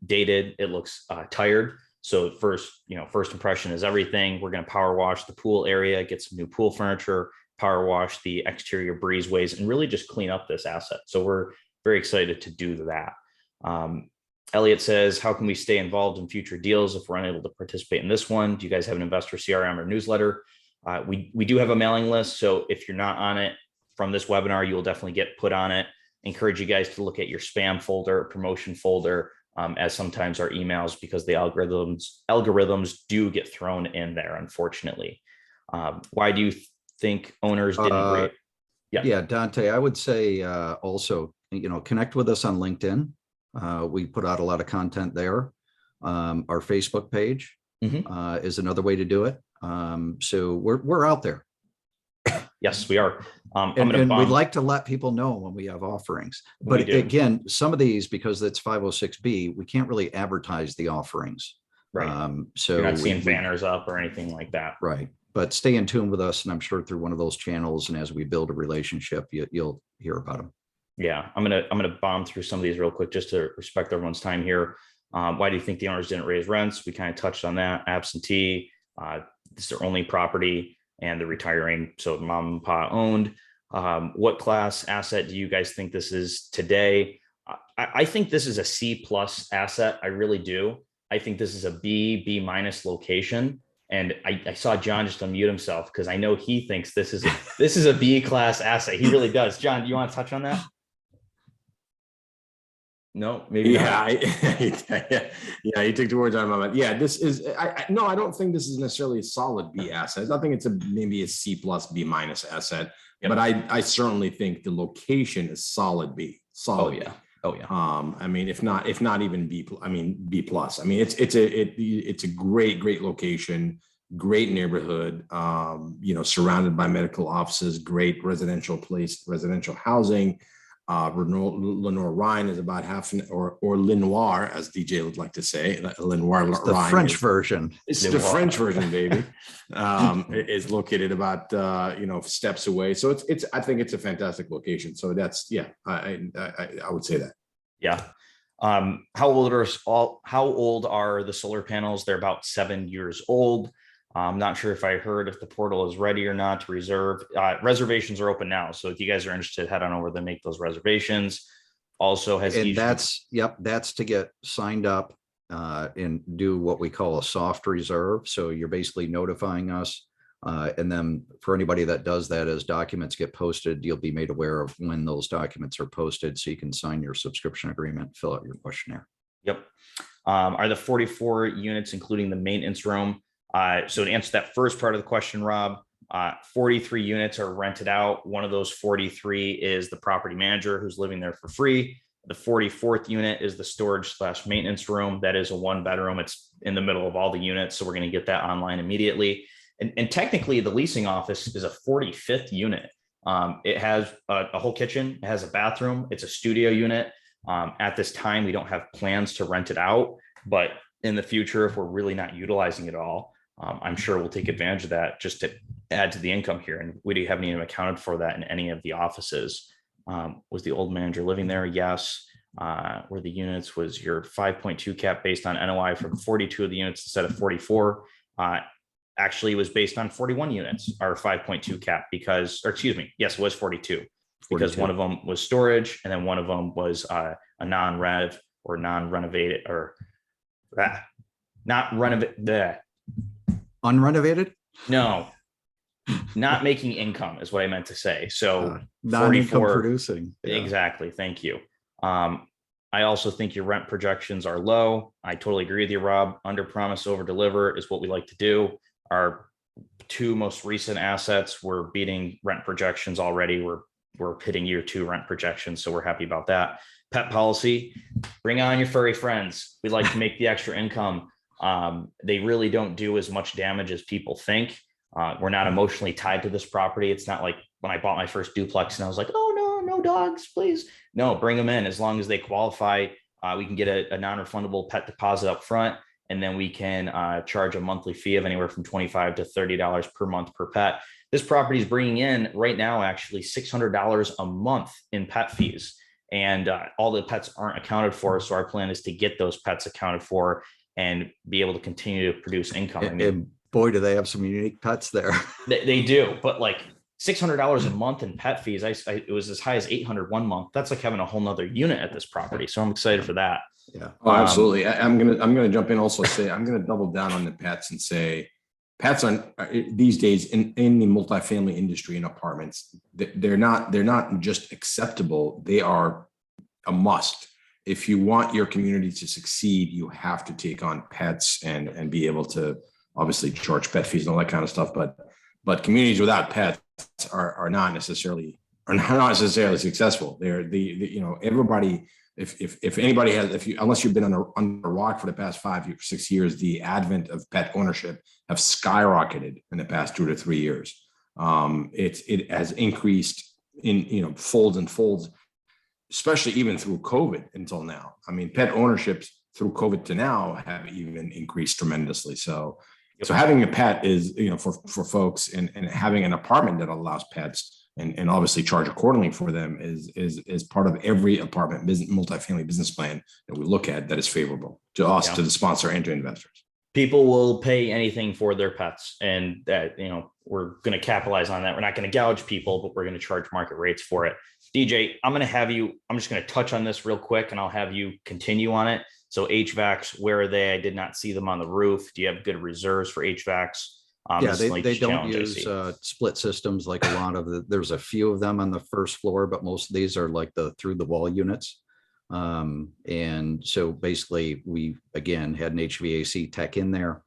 dated. It looks tired. So first impression is everything. We're going to power wash the pool area, get some new pool furniture, power wash the exterior breezeways, and really just clean up this asset. So we're very excited to do that. Elliot says, how can we stay involved in future deals if we're unable to participate in this one? Do you guys have an investor CRM or newsletter? We do have a mailing list. So if you're not on it from this webinar, you will definitely get put on it. Encourage you guys to look at your spam folder, promotion folder, as sometimes our emails, because the algorithms do get thrown in there, unfortunately. Why do you think owners didn't rate? Yeah, Dante, I would say also, connect with us on LinkedIn. We put out a lot of content there. Our Facebook page is another way to do it. So we're out there. Yes, we are. And we'd like to let people know when we have offerings. But again, some of these, because it's 506B, we can't really advertise the offerings. Right. So you're not seeing banners up or anything like that. Right. But stay in tune with us, and I'm sure through one of those channels, and as we build a relationship, you'll hear about them. Yeah, I'm gonna bomb through some of these real quick just to respect everyone's time here. Why do you think the owners didn't raise rents? We kind of touched on that. Absentee, this is their only property, and they're retiring, so mom and pop owned. What class asset do you guys think this is today? I think this is a C+ asset. I really do. I think this is a B minus location. And I saw John just unmute himself because I know he thinks this is a B class asset. He really does. John, do you want to touch on that? No, maybe not. Yeah, you took the words out of my mouth. Yeah, this is no, I don't think this is necessarily a solid B asset. I think it's maybe a C+ B- asset. Yep. But I certainly think the location is solid B. Solid. Oh yeah. I mean, if not even B+. I mean, B+. I mean, it's a great location, great neighborhood. Surrounded by medical offices, great residential housing. Lenoir Rhine is about half or Lenoir, as DJ would like to say. Lenoir it's the Rhine French version. It's Lenoir. The French version, baby. Is located about steps away. So I think it's a fantastic location. So that's I would say that. Yeah. How old are the solar panels? They're about 7 years old. I'm not sure if I heard if the portal is ready or not to reserve. Reservations are open now. So if you guys are interested, head on over to make those reservations. Also has that's to get signed up and do what we call a soft reserve. So you're basically notifying us. And then for anybody that does that, as documents get posted, you'll be made aware of when those documents are posted so you can sign your subscription agreement, fill out your questionnaire. Yep. Are the 44 units including the maintenance room? So to answer that first part of the question, Rob, 43 units are rented out. One of those 43 is the property manager who's living there for free. The 44th unit is the storage/maintenance room. That is a 1-bedroom. It's in the middle of all the units. So we're going to get that online immediately. And technically, the leasing office is a 45th unit. It has a whole kitchen. It has a bathroom. It's a studio unit. At this time, we don't have plans to rent it out. But in the future, if we're really not utilizing it all, I'm sure we'll take advantage of that just to add to the income here. And we haven't even accounted for that in any of the offices. Was the old manager living there? Yes. Were the units, was your 5.2 cap based on NOI from 42 of the units instead of 44? Actually, it was based on 41 units, our 5.2 cap, because, or excuse me, yes, it was 42 because 42. one of them was storage and then one of them was a non-rev or non-renovated or not renovate. Unrenovated? No, not making income is what I meant to say. So non-income 44 producing. Yeah. Exactly. Thank you. I also think your rent projections are low. I totally agree with you, Rob. Under promise, over deliver is what we like to do. Our 2 most recent assets, we're beating rent projections already. We're hitting year 2 rent projections. So we're happy about that. Pet policy, bring on your furry friends. We like to make the extra income. They really don't do as much damage as people think. We're not emotionally tied to this property. It's not like when I bought my first duplex and I was like, oh, no dogs, please. No, bring them in as long as they qualify. We can get a non-refundable pet deposit up front, and then we can charge a monthly fee of anywhere from $25 to $30 per month per pet. This property is bringing in right now actually $600 a month in pet fees, and all the pets aren't accounted for. So our plan is to get those pets accounted for and be able to continue to produce income. And boy, do they have some unique pets there. They do, but like $600 a month in pet fees. It was as high as $800 one month. That's like having a whole nother unit at this property. So I'm excited for that. Yeah. Oh, absolutely. I'm gonna jump in also say I'm gonna double down on the pets and say pets on these days in the multifamily industry and apartments, they're not just acceptable, they are a must. If you want your community to succeed, you have to take on pets and be able to obviously charge pet fees and all that kind of stuff. But communities without pets are not necessarily successful. They're everybody. If anybody has, unless you've been under a rock for the past 5 or 6 years, the advent of pet ownership have skyrocketed in the past 2 to 3 years. It has increased in folds and folds, especially even through COVID until now. I mean, pet ownerships through COVID to now have even increased tremendously. So having a pet is, for folks and having an apartment that allows pets and obviously charge accordingly for them is part of every apartment business, multifamily business plan that we look at that is favorable to us, to the sponsor and to investors. People will pay anything for their pets, and that, we're going to capitalize on that. We're not going to gouge people, but we're going to charge market rates for it. DJ, I'm just going to touch on this real quick and I'll have you continue on it. So HVACs, where are they? I did not see them on the roof. Do you have good reserves for HVACs? They don't use split systems like a lot of there's a few of them on the first floor, but most of these are like the through the wall units. And so basically we, again, had an HVAC tech in there.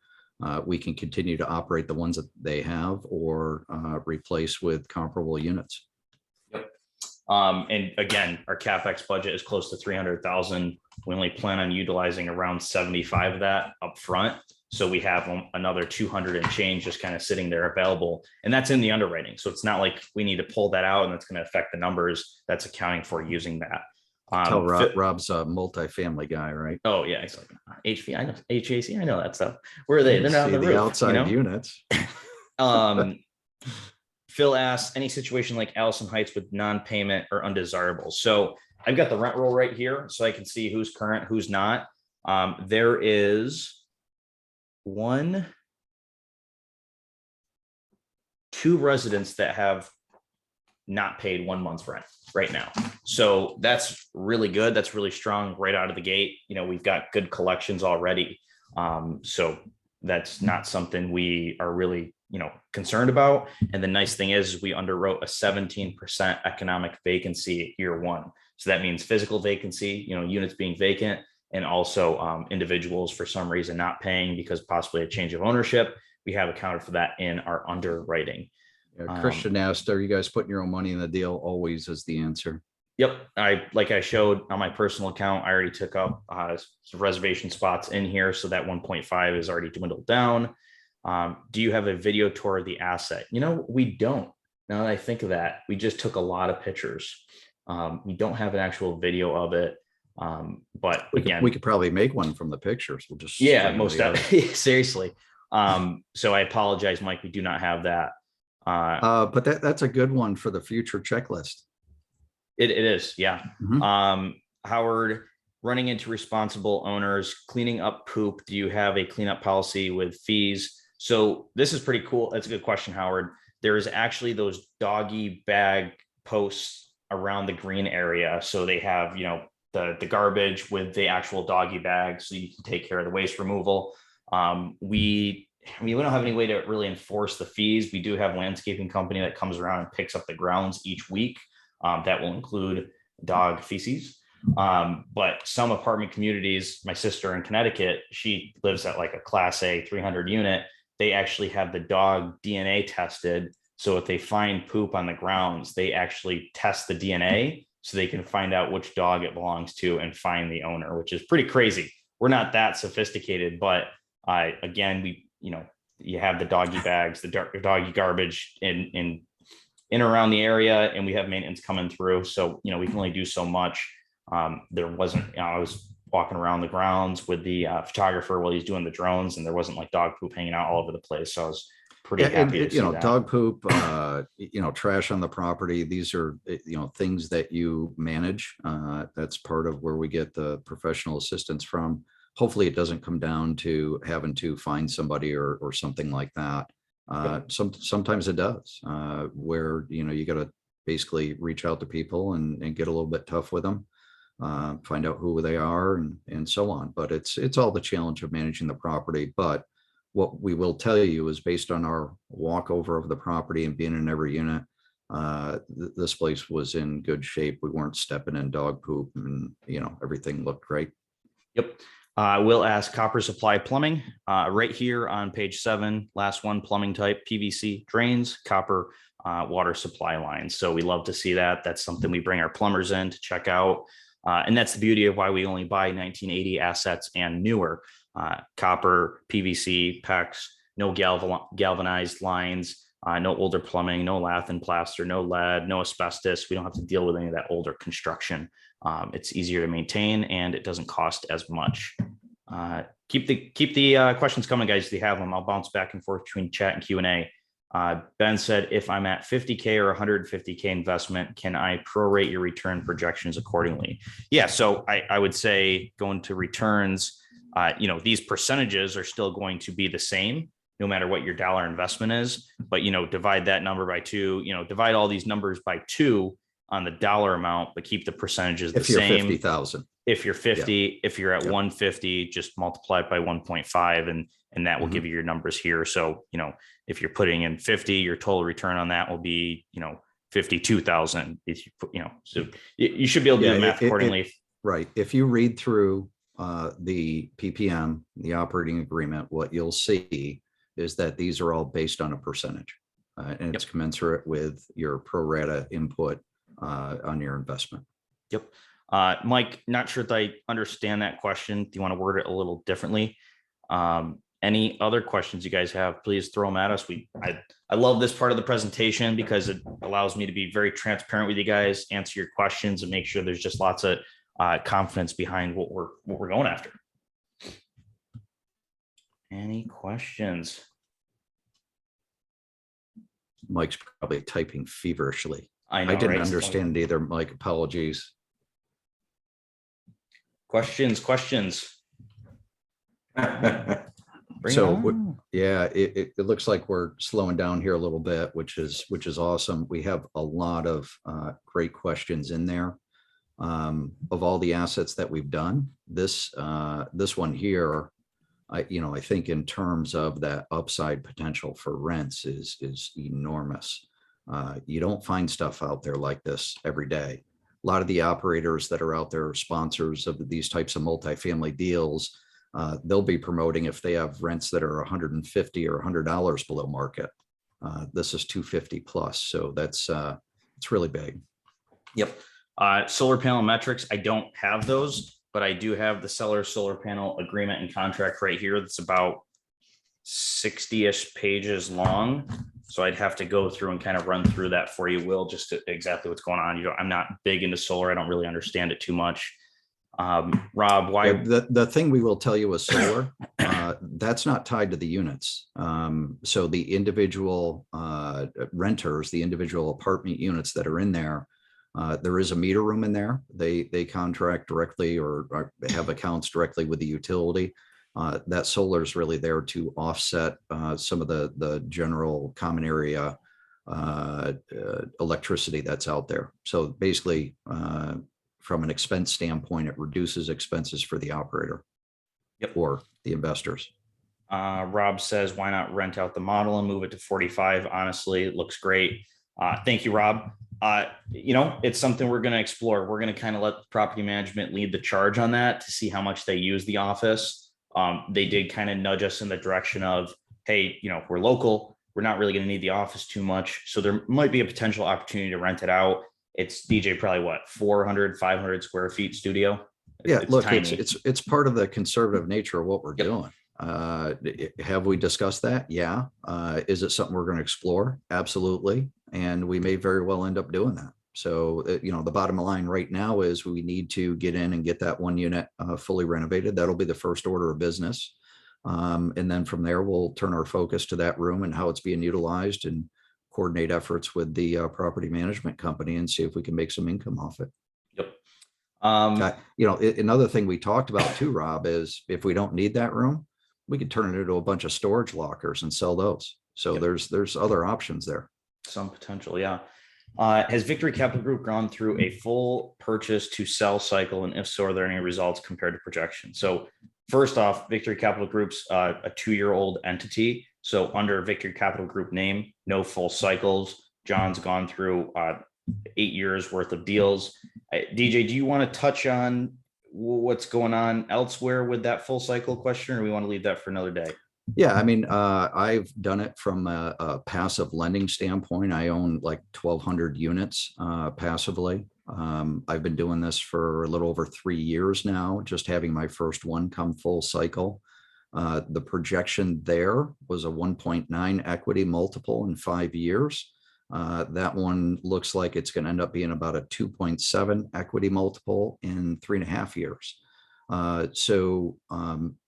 We can continue to operate the ones that they have or replace with comparable units. Yep. And again, our CapEx budget is close to 300,000. We only plan on utilizing around 75 of that up front. So we have another 200 and change just kind of sitting there available. And that's in the underwriting. So it's not like we need to pull that out and that's going to affect the numbers. That's accounting for using that. Tell Rob's a multifamily guy, right? Oh yeah, exactly. HV, I know HVAC, I know that stuff. Where are they? They're not on the roof, outside units. Phil asks, any situation like Allison Heights with non-payment or undesirable? So I've got the rent roll right here, so I can see who's current, who's not. There is 2 residents that have not paid 1 month's rent right now. So that's really good. That's really strong right out of the gate. We've got good collections already. So that's not something we are really, concerned about. And the nice thing is we underwrote a 17% economic vacancy year 1. So that means physical vacancy, units being vacant. and also individuals for some reason not paying because possibly a change of ownership. We have accounted for that in our underwriting. Christian asked, are you guys putting your own money in the deal? Always is the answer. Yep. Like I showed on my personal account, I already took up some reservation spots in here. So that 1.5 is already dwindled down. Do you have a video tour of the asset? We don't. Now that I think of that, we just took a lot of pictures. We don't have an actual video of it. But we could probably make one from the pictures. We'll just, most definitely. Seriously. So I apologize, Mike. We do not have that. But that's a good one for the future checklist. It is. Yeah. Mhm. Howard, running into responsible owners, cleaning up poop. Do you have a cleanup policy with fees? So this is pretty cool. That's a good question, Howard. There is actually those doggy bag posts around the green area. So they have, the garbage with the actual doggy bag, so you can take care of the waste removal. We don't have any way to really enforce the fees. We do have a landscaping company that comes around and picks up the grounds each week. That will include dog feces. But some apartment communities, my sister in Connecticut, she lives at like a class A 300 unit. They actually have the dog DNA tested. So if they find poop on the grounds, they actually test the DNA so they can find out which dog it belongs to and find the owner, which is pretty crazy. We're not that sophisticated, but again, you have the doggy bags, the doggy garbage in around the area, and we have maintenance coming through. So, we can only do so much. There wasn't, I was walking around the grounds with the photographer while he's doing the drones, and there wasn't like dog poop hanging out all over the place. So I was pretty happy to see that. Dog poop, trash on the property. These are, things that you manage. That's part of where we get the professional assistance from. Hopefully it doesn't come down to having to find somebody or something like that. Sometimes it does, where, you got to basically reach out to people and get a little bit tough with them, find out who they are and so on. But it's all the challenge of managing the property. But what we will tell you is based on our walkover of the property and being in every unit, this place was in good shape. We weren't stepping in dog poop and, everything looked great. Yep. We'll ask Copper Supply Plumbing right here on page 7, last one, plumbing type, PVC drains, copper water supply lines. So we love to see that. That's something we bring our plumbers in to check out. And that's the beauty of why we only buy 1980 assets and newer. Copper, PVC, PEX, no galvanized lines, no older plumbing, no lath and plaster, no lead, no asbestos. We don't have to deal with any of that older construction. It's easier to maintain and it doesn't cost as much. Keep the questions coming, guys. If you have them, I'll bounce back and forth between chat and Q&A. Ben said, if I'm at 50K or 150K investment, can I prorate your return projections accordingly? Yeah, so I would say going to returns, these percentages are still going to be the same no matter what your dollar investment is, but, divide that number by 2, divide all these numbers by 2 on the dollar amount, but keep the percentages the same. If you're 50,000. If you're 50, if you're at 150, just multiply it by 1.5 and that will give you your numbers here. So, if you're putting in 50, your total return on that will be, 52,000. So you should be able to do the math accordingly. Right. If you read through the PPM, the operating agreement, what you'll see is that these are all based on a percentage, and it's commensurate with your pro rata input on your investment. Yep. Mike, not sure if I understand that question. Do you want to word it a little differently? Any other questions you guys have, please throw them at us. I love this part of the presentation because it allows me to be very transparent with you guys, answer your questions, and make sure there's just lots of confidence behind what we're going after. Any questions? Mike's probably typing feverishly. I know, I didn't right? understand either, Mike. Apologies. Questions. It looks like we're slowing down here a little bit, which is awesome. We have a lot of great questions in there. Of all the assets that we've done, this one here, I think in terms of that upside potential for rents is enormous. You don't find stuff out there like this every day. lot of the operators that are out there are sponsors of these types of multifamily deals. They'll be promoting if they have rents that are $150 or $100 below market. This is 250 plus. So that's it's really big. Yep. Solar panel metrics. I don't have those, but I do have the seller solar panel agreement and contract right here. That's about 60-ish pages long. So I'd have to go through and kind of run through that for you, Will, just to exactly what's going on. I'm not big into solar. I don't really understand it too much. Rob, why? The thing we will tell you is solar, that's not tied to the units. So the individual renters, the individual apartment units that are in there, there is a meter room in there. They contract directly or have accounts directly with the utility. That solar is really there to offset some of the general common area electricity that's out there. So basically, from an expense standpoint, it reduces expenses for the operator. Yep. Or the investors. Rob says, why not rent out the model and move it to 45? Honestly, it looks great. Thank you, Rob. It's something we're going to explore. We're going to kind of let property management lead the charge on that to see how much they use the office. They did kind of nudge us in the direction of, hey, we're local. We're not really going to need the office too much. So there might be a potential opportunity to rent it out. It's DJ probably what, 400, 500 square feet studio. Yeah, look, it's part of the conservative nature of what we're doing. Have we discussed that? Yeah. Is it something we're going to explore? Absolutely. And we may very well end up doing that. So, the bottom line right now is we need to get in and get that one unit fully renovated. That'll be the first order of business. And then from there, we'll turn our focus to that room and how it's being utilized and coordinate efforts with the property management company and see if we can make some income off it. Yep. Another thing we talked about too, Rob, is if we don't need that room, we could turn it into a bunch of storage lockers and sell those. So Yep. there's other options there. Some potential, yeah. Has Victory Capital Group gone through a full purchase to sell cycle? And if so, are there any results compared to projections? So first off, Victory Capital Group's a 2-year-old entity. So under Victory Capital Group name, no full cycles. John's gone through 8 years worth of deals. DJ, do you want to touch on what's going on elsewhere with that full cycle question, or we want to leave that for another day? Yeah, I mean, I've done it from a passive lending standpoint. I own like 1,200 units passively. I've been doing this for a little over 3 years now, just having my first one come full cycle. The projection there was a 1.9 equity multiple in 5 years. That one looks like it's going to end up being about a 2.7 equity multiple in 3.5 years.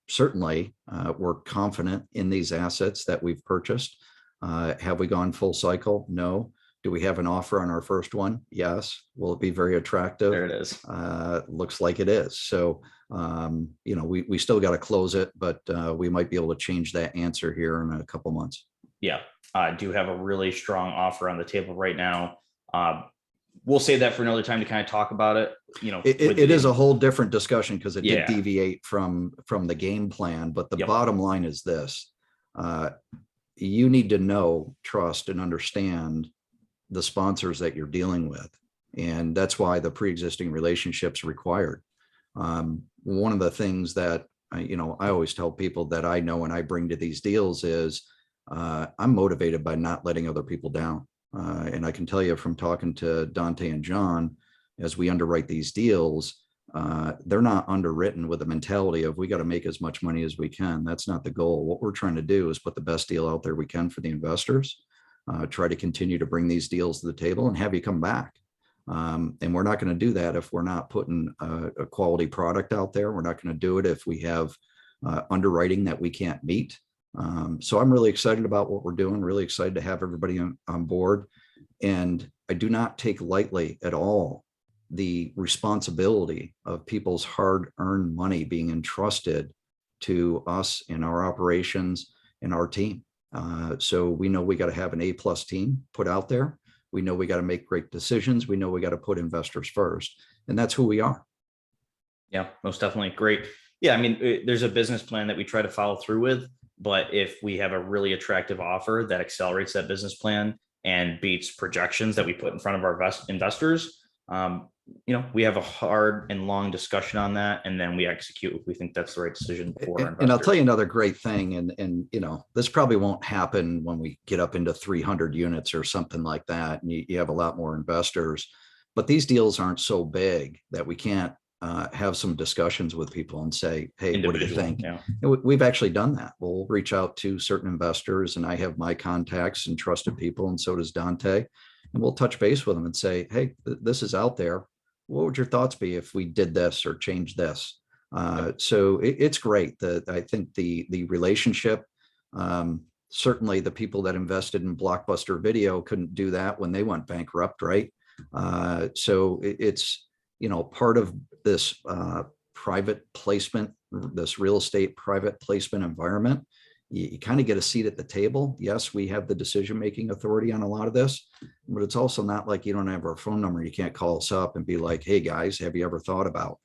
Certainly, we're confident in these assets that we've purchased. Have we gone full cycle? No. Do we have an offer on our first one? Yes. Will it be very attractive? There it is. Looks like it is. So, we still got to close it, but we might be able to change that answer here in a couple months. Yeah, I do have a really strong offer on the table right now. We'll save that for another time to kind of talk about it. It is a whole different discussion because it Yeah. did deviate from the game plan. But the Yep. bottom line is this: you need to know, trust, and understand the sponsors that you're dealing with, and that's why the pre-existing relationships required. One of the things that I always tell people that I know and I bring to these deals is I'm motivated by not letting other people down. And I can tell you from talking to Dante and John, as we underwrite these deals, they're not underwritten with the mentality of we got to make as much money as we can. That's not the goal. What we're trying to do is put the best deal out there we can for the investors, try to continue to bring these deals to the table and have you come back. And we're not going to do that if we're not putting a quality product out there. We're not going to do it if we have underwriting that we can't meet. So I'm really excited about what we're doing, really excited to have everybody on board. And I do not take lightly at all the responsibility of people's hard-earned money being entrusted to us in our operations and our team. So we know we got to have an A+ team put out there. We know we got to make great decisions. We know we got to put investors first, and that's who we are. Yeah, most definitely. Great. Yeah, I mean, there's a business plan that we try to follow through with, but if we have a really attractive offer that accelerates that business plan and beats projections that we put in front of our investors, we have a hard and long discussion on that, and then we execute if we think that's the right decision for our investors. And I'll tell you another great thing, and this probably won't happen when we get up into 300 units or something like that, and you have a lot more investors, but these deals aren't so big that we can't have some discussions with people and say, hey, what do you think? Yeah. We've actually done that. We'll reach out to certain investors, and I have my contacts and trusted people, and so does Dante, and we'll touch base with them and say, hey, this is out there. What would your thoughts be if we did this or changed this? So it's great that I think the relationship, certainly the people that invested in Blockbuster Video couldn't do that when they went bankrupt, right? So it's, part of this private placement, this real estate private placement environment. You kind of get a seat at the table. Yes, we have the decision-making authority on a lot of this, but it's also not like you don't have our phone number. You can't call us up and be like, hey guys, have you ever thought about?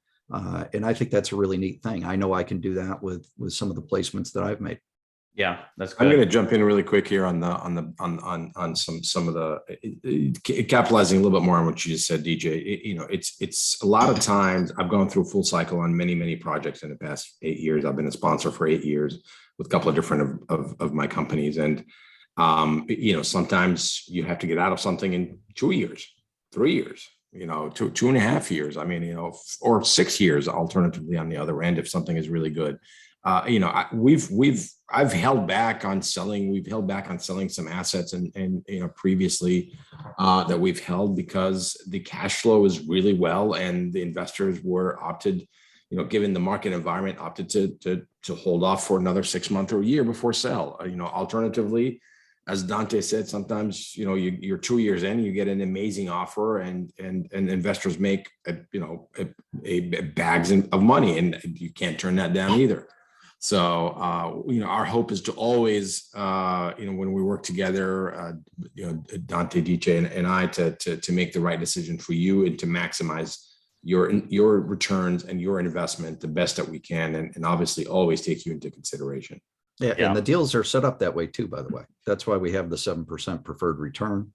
And I think that's a really neat thing. I know I can do that with some of the placements that I've made. Yeah, that's good. I'm going to jump in really quick here on some of the capitalizing a little bit more on what you just said, DJ. It's a lot of times I've gone through a full cycle on many projects in the past 8 years. I've been a sponsor for 8 years with a couple of different of my companies, and sometimes you have to get out of something in 2 years, 3 years, 2.5 years. I mean, or 6 years, alternatively on the other end if something is really good. I've held back on selling. We've held back on selling some assets and previously that we've held because the cash flow is really well, and the investors were opted, given the market environment, opted to hold off for another 6 months or a year before sell. Alternatively, as Dante said, sometimes you're 2 years in, you get an amazing offer, and investors make bags of money, and you can't turn that down either. So, our hope is to always, when we work together, Dante, DJ, and I, to make the right decision for you and to maximize your returns and your investment the best that we can, and obviously always take you into consideration. Yeah, and the deals are set up that way too, by the way. That's why we have the 7% preferred return.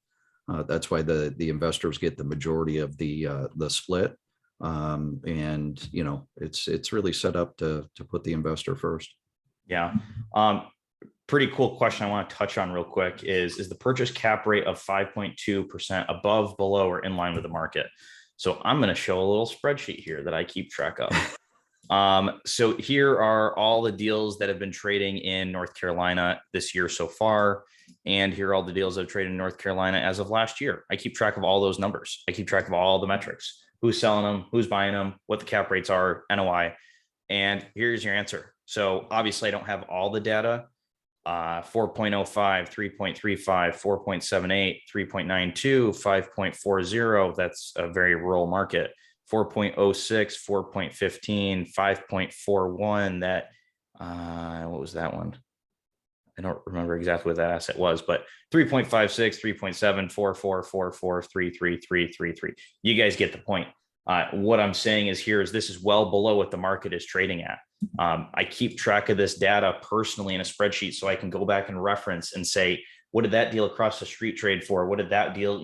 That's why the investors get the majority of the split. And it's really set up to put the investor first. Yeah. Pretty cool question I want to touch on real quick is the purchase cap rate of 5.2% above, below, or in line with the market? So I'm going to show a little spreadsheet here that I keep track of. So here are all the deals that have been trading in North Carolina this year so far. And here are all the deals that have traded in North Carolina as of last year. I keep track of all those numbers. I keep track of all the metrics. Who's selling them, who's buying them, what the cap rates are, NOI. And here's your answer. So obviously I don't have all the data. 4.05, 3.35, 4.78, 3.92, 5.40. That's a very rural market. 4.06, 4.15, 5.41. That, what was that one? I don't remember exactly what that asset was, but 3.56, 3.7, 4, 4, 4, 4, 3, 3, 3, 3, 3. You guys get the point. What I'm saying is this is well below what the market is trading at. I keep track of this data personally in a spreadsheet so I can go back and reference and say, what did that deal across the street trade for? What did that deal,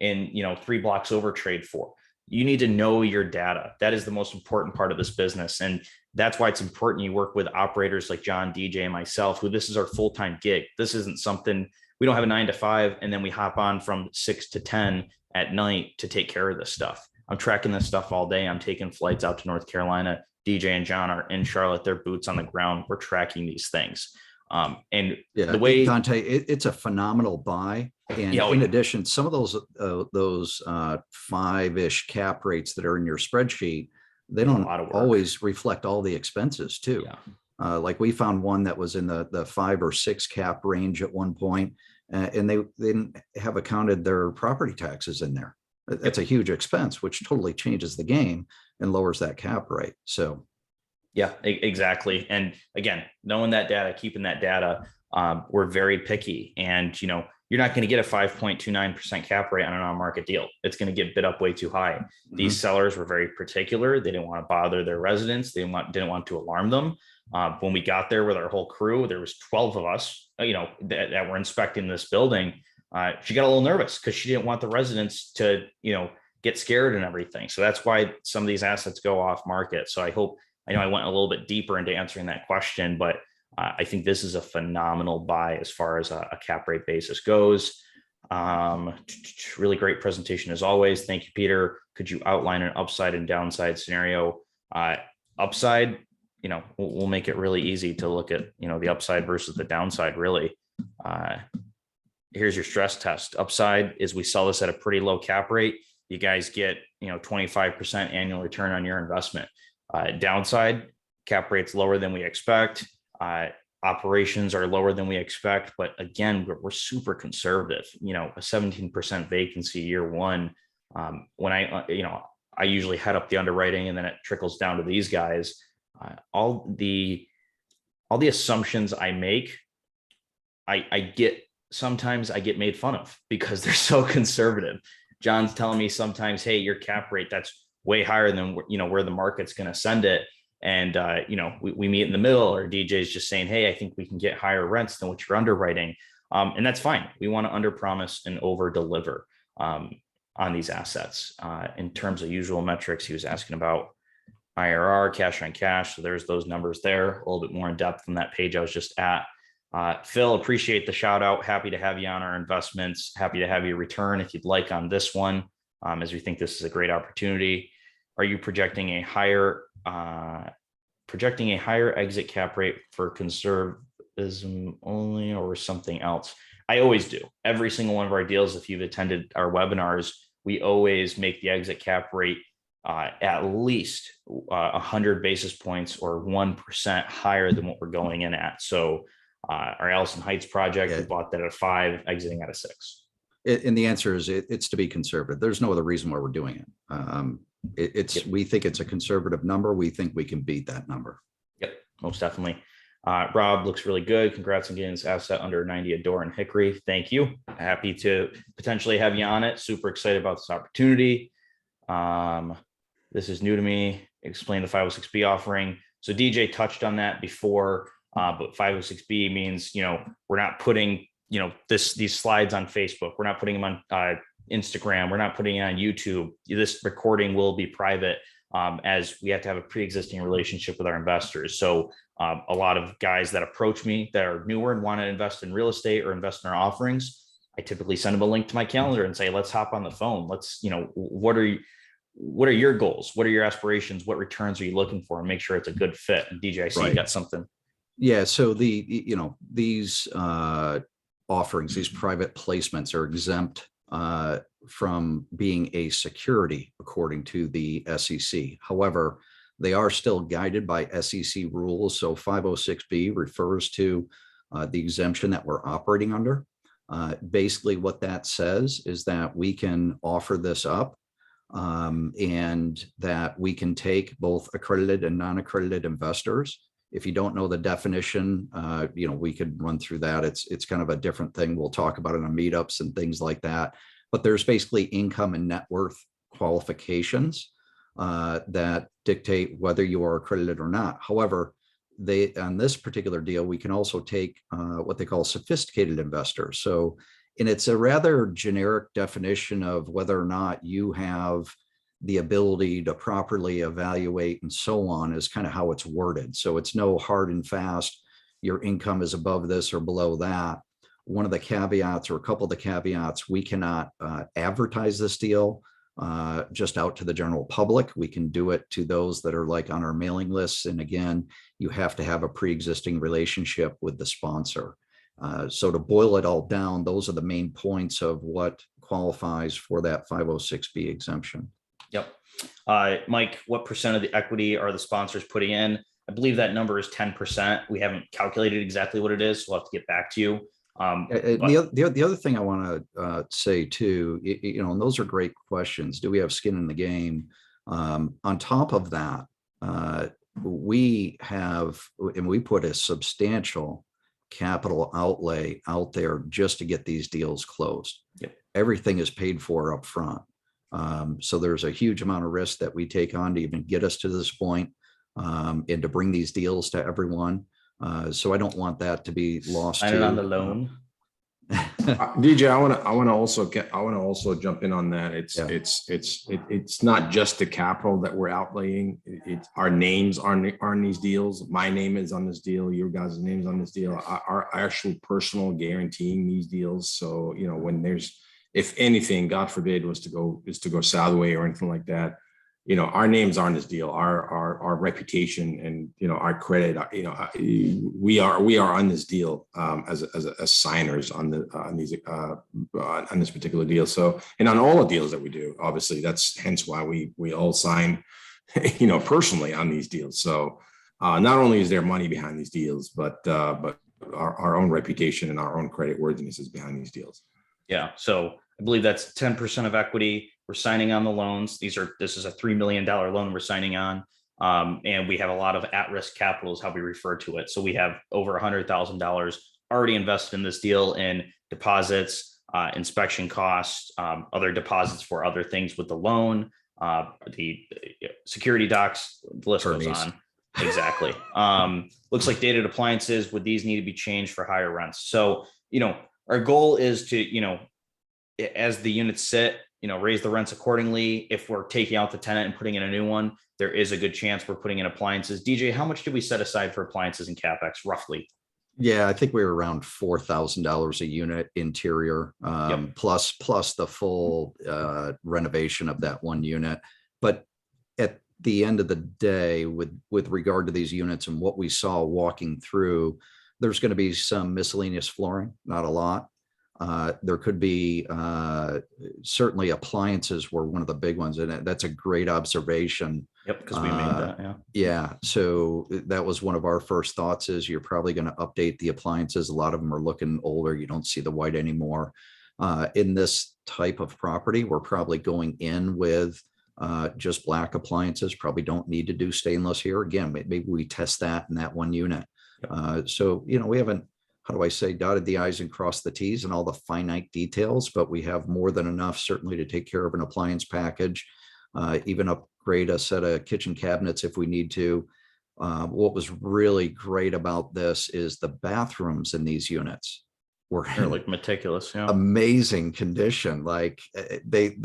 in 3 blocks over trade for? You need to know your data. That is the most important part of this business. And that's why it's important you work with operators like John, DJ, and myself, who this is our full-time gig. This isn't something, we don't have a 9 to 5 and then we hop on from 6 to 10 at night to take care of this stuff. I'm tracking this stuff all day. I'm taking flights out to North Carolina. DJ and John are in Charlotte. They're boots on the ground. We're tracking these things. And the way Dante, it's a phenomenal buy. And in addition, some of those 5-ish cap rates that are in your spreadsheet, they don't always reflect all the expenses too. Yeah. Like we found one that was in the 5 or 6 cap range at one point, and they didn't have accounted their property taxes in there. That's a huge expense, which totally changes the game and lowers that cap rate. So, yeah, exactly. And again, knowing that data, keeping that data, we're very picky. And, you're not going to get a 5.29% cap rate on an on-market deal. It's going to get bid up way too high. Mm-hmm. These sellers were very particular. They didn't want to bother their residents. They didn't want to alarm them. When we got there with our whole crew, there was 12 of us, that were inspecting this building. She got a little nervous because she didn't want the residents to, get scared and everything. So that's why some of these assets go off market. So I know I went a little bit deeper into answering that question, but I think this is a phenomenal buy as far as a cap rate basis goes. Really great presentation as always. Thank you, Peter. Could you outline an upside and downside scenario? Upside, we'll make it really easy to look at, the upside versus the downside, really. Here's your stress test. Upside is we sell this at a pretty low cap rate. You guys get, 25% annual return on your investment. Downside, cap rate's lower than we expect. Operations are lower than we expect, but again, we're super conservative. A 17% vacancy year one. When I usually head up the underwriting, and then it trickles down to these guys. All the assumptions I make, sometimes I get made fun of because they're so conservative. John's telling me sometimes, hey, your cap rate, that's way higher than where the market's going to send it. And we meet in the middle, or DJ's just saying, hey, I think we can get higher rents than what you're underwriting. And that's fine. We want to under promise and over deliver on these assets. In terms of usual metrics, he was asking about IRR, cash on cash. So there's those numbers there, a little bit more in depth from that page I was just at. Phil, appreciate the shout out. Happy to have you on our investments. Happy to have you return if you'd like on this one, as we think this is a great opportunity. Are you projecting a higher exit cap rate for conservatism only, or something else? I always do. Every single one of our deals, if you've attended our webinars, we always make the exit cap rate at least 100 basis points or 1% higher than what we're going in at. So our Allison Heights project, we bought that at 5, exiting at a 6. And the answer is it's to be conservative. There's no other reason why we're doing it. We think it's a conservative number. We think we can beat that number. Yep, most definitely. Rob, looks really good. Congrats on getting this asset under 90 a door in Hickory. Thank you. Happy to potentially have you on it. Super excited about this opportunity. This is new to me. Explain the 506B offering. So DJ touched on that before, but 506B means, we're not putting, these slides on Facebook. We're not putting them on Instagram. We're not putting it on YouTube. This recording will be private, as we have to have a pre-existing relationship with our investors. So a lot of guys that approach me that are newer and want to invest in real estate or invest in our offerings, I typically send them a link to my calendar and say, let's hop on the phone. Let's, what are your goals? What are your aspirations? What returns are you looking for? And make sure it's a good fit. And DJ, I see you got something. Yeah. So these offerings, these private placements are exempt from being a security according to the SEC. However, they are still guided by SEC rules. So 506B refers to the exemption that we're operating under. Basically, what that says is that we can offer this up, and that we can take both accredited and non-accredited investors. If you don't know the definition, we could run through that. It's kind of a different thing. We'll talk about it on meetups and things like that. But there's basically income and net worth qualifications that dictate whether you are accredited or not. However, on this particular deal, we can also take what they call sophisticated investors. So, and it's a rather generic definition of whether or not you have the ability to properly evaluate and so on, is kind of how it's worded. So it's no hard and fast, your income is above this or below that. One of the caveats, or a couple of the caveats, we cannot advertise this deal just out to the general public. We can do it to those that are like on our mailing lists. And again, you have to have a pre-existing relationship with the sponsor. So to boil it all down, those are the main points of what qualifies for that 506B exemption. Yep. Mike, what percent of the equity are the sponsors putting in? I believe that number is 10%. We haven't calculated exactly what it is, so we'll have to get back to you. The other thing I want to say too, and those are great questions. Do we have skin in the game? On top of that, we have, and we put a substantial capital outlay out there just to get these deals closed. Yep. Everything is paid for up front. So there's a huge amount of risk that we take on to even get us to this point, and to bring these deals to everyone. So I don't want that to be lost. On the loan. DJ, I want to also jump in on that. It's not just the capital that we're outlaying. It's our names are on these deals. My name is on this deal. Your guys' names on this deal. Our actual personal guaranteeing these deals. So, you know, when there's, if anything, God forbid, is to go south way or anything like that, you know, our names are on this deal, our reputation and, you know, our credit, you know, we are on this deal as signers on this particular deal. So, and on all the deals that we do, obviously that's hence why we all sign, you know, personally on these deals. So not only is there money behind these deals, but our own reputation and our own credit worthiness is behind these deals. Yeah. So I believe that's 10% of equity. We're signing on the loans. This is a $3 million loan we're signing on. And we have a lot of at-risk capital is how we refer to it. So we have over $100,000 already invested in this deal in deposits, inspection costs, other deposits for other things with the loan, the security docs, the list goes on. Exactly. Looks like dated appliances, would these need to be changed for higher rents? So, you know, our goal is to, you know, as the units sit, you know, raise the rents accordingly. If we're taking out the tenant and putting in a new one, there is a good chance we're putting in appliances. DJ, how much did we set aside for appliances and CapEx roughly? Yeah, I think we were around $4,000 a unit interior, Yep. plus the full renovation of that one unit. But at the end of the day, with regard to these units and what we saw walking through, there's going to be some miscellaneous flooring, not a lot. There could be certainly appliances were one of the big ones, and that's a great observation. Yep, because we made that. Yeah. Yeah. So that was one of our first thoughts is you're probably going to update the appliances. A lot of them are looking older. You don't see the white anymore. In this type of property, we're probably going in with just black appliances. Probably don't need to do stainless here. Again, maybe we test that in that one unit. So, you know, we haven't, how do I say, dotted the I's and crossed the T's and all the finite details, but we have more than enough certainly to take care of an appliance package, even upgrade a set of kitchen cabinets if we need to. What was really great about this is the bathrooms in these units were like meticulous, yeah. Amazing condition. Like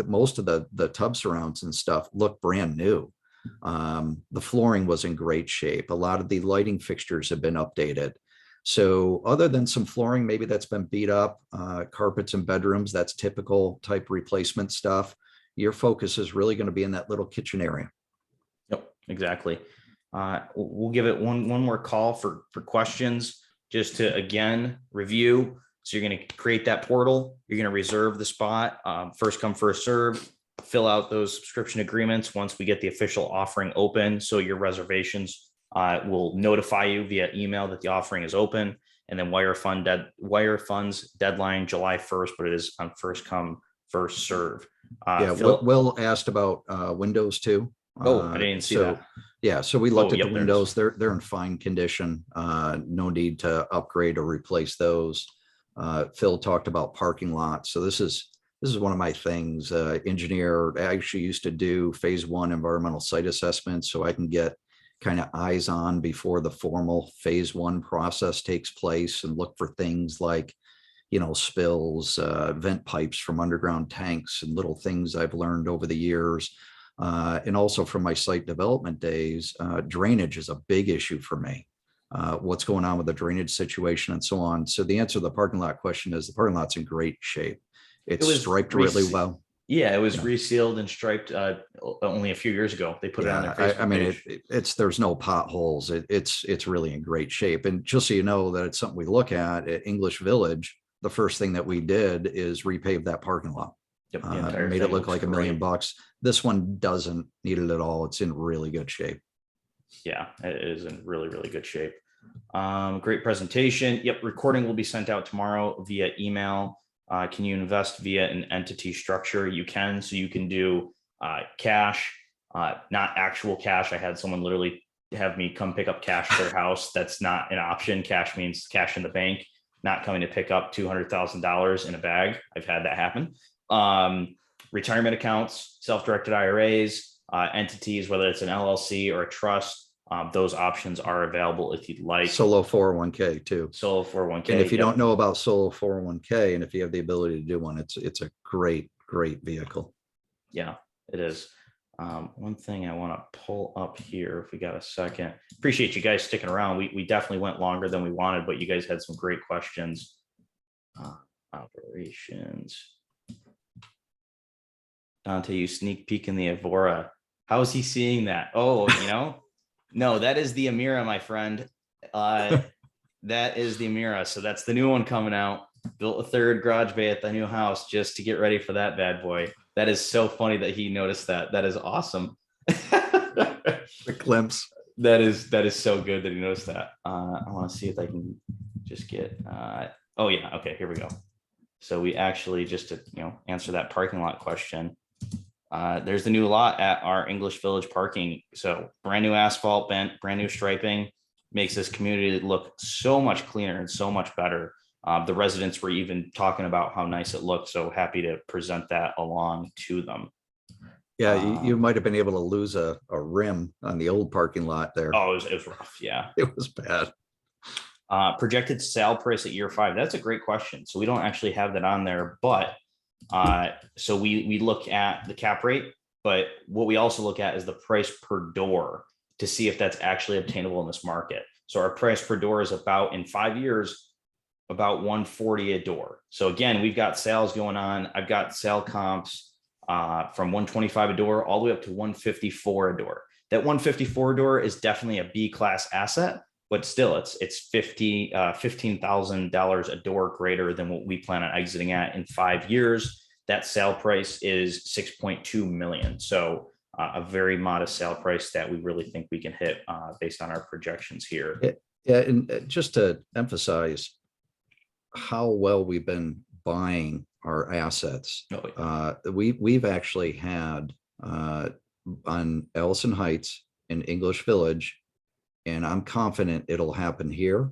most of the tub surrounds and stuff look brand new. The flooring was in great shape. A lot of the lighting fixtures have been updated. So other than some flooring, maybe that's been beat up, carpets in bedrooms, that's typical type replacement stuff. Your focus is really going to be in that little kitchen area. Yep, exactly. We'll give it one more call for questions, just to, again, review. So you're going to create that portal. You're going to reserve the spot, first come, first serve, fill out those subscription agreements once we get the official offering open. So your reservations will notify you via email that the offering is open, and then wire funds deadline July 1st, but it is on first come, first serve. Will asked about windows too. I didn't see that. Yeah, so we looked at the windows. They're in fine condition. No need to upgrade or replace those. Phil talked about parking lots. So this is one of my things. Engineer, I actually used to do phase 1 environmental site assessments, so I can get kind of eyes on before the formal phase 1 process takes place and look for things like, you know, spills, vent pipes from underground tanks and little things I've learned over the years. And also from my site development days, drainage is a big issue for me. What's going on with the drainage situation and so on. So the answer to the parking lot question is the parking lot's in great shape. It's striped really well. Yeah, it was resealed and striped only a few years ago. They put it on their Facebook I mean, page. There's no potholes. It's really in great shape. And just so you know that it's something we look at English Village, the first thing that we did is repave that parking lot. Yep, made it look like $1 million. This one doesn't need it at all. It's in really good shape. Yeah, it is in really, really good shape. Great presentation. Yep, recording will be sent out tomorrow via email. Can you invest via an entity structure? You can. So you can do cash, not actual cash. I had someone literally have me come pick up cash at their house. That's not an option. Cash means cash in the bank, not coming to pick up $200,000 in a bag. I've had that happen. Retirement accounts, self-directed IRAs, entities, whether it's an LLC or a trust, Those options are available if you'd like. Solo 401k too. Solo 401k. And if you don't know about solo 401k, and if you have the ability to do one, it's a great vehicle. Yeah, it is. One thing I want to pull up here, if we got a second. Appreciate you guys sticking around. We definitely went longer than we wanted, but you guys had some great questions. Operations. Dante, you sneak peek in the Evora. How is he seeing that? Oh, no, that is the Amira, my friend. That is the Amira. So that's the new one coming out. Built a third garage bay at the new house just to get ready for that bad boy. That is so funny that he noticed that. That is awesome. The glimpse. That is so good that he noticed that. I want to see if I can just get. Oh yeah. Okay. Here we go. So we actually just to answer that parking lot question. There's the new lot at our English Village parking. So brand new asphalt, brand new striping, makes this community look so much cleaner and so much better. The residents were even talking about how nice it looked. So happy to present that along to them. Yeah, you might have been able to lose a rim on the old parking lot there. Oh, it was rough. Yeah, it was bad. Projected sale price at year 5. That's a great question. So we don't actually have that on there, but so we look at the cap rate, but what we also look at is the price per door to see if that's actually obtainable in this market. So our price per door is about, in 5 years, about 140 a door. So again, we've got sales going on. I've got sale comps from 125 a door all the way up to 154 a door. That 154 door is definitely a B class asset, but still it's $15,000 a door greater than what we plan on exiting at in 5 years. That sale price is 6.2 million. So a very modest sale price that we really think we can hit based on our projections here. Yeah, and just to emphasize how well we've been buying our assets. Oh, yeah. We've actually had on Ellison Heights in English Village, and I'm confident it'll happen here.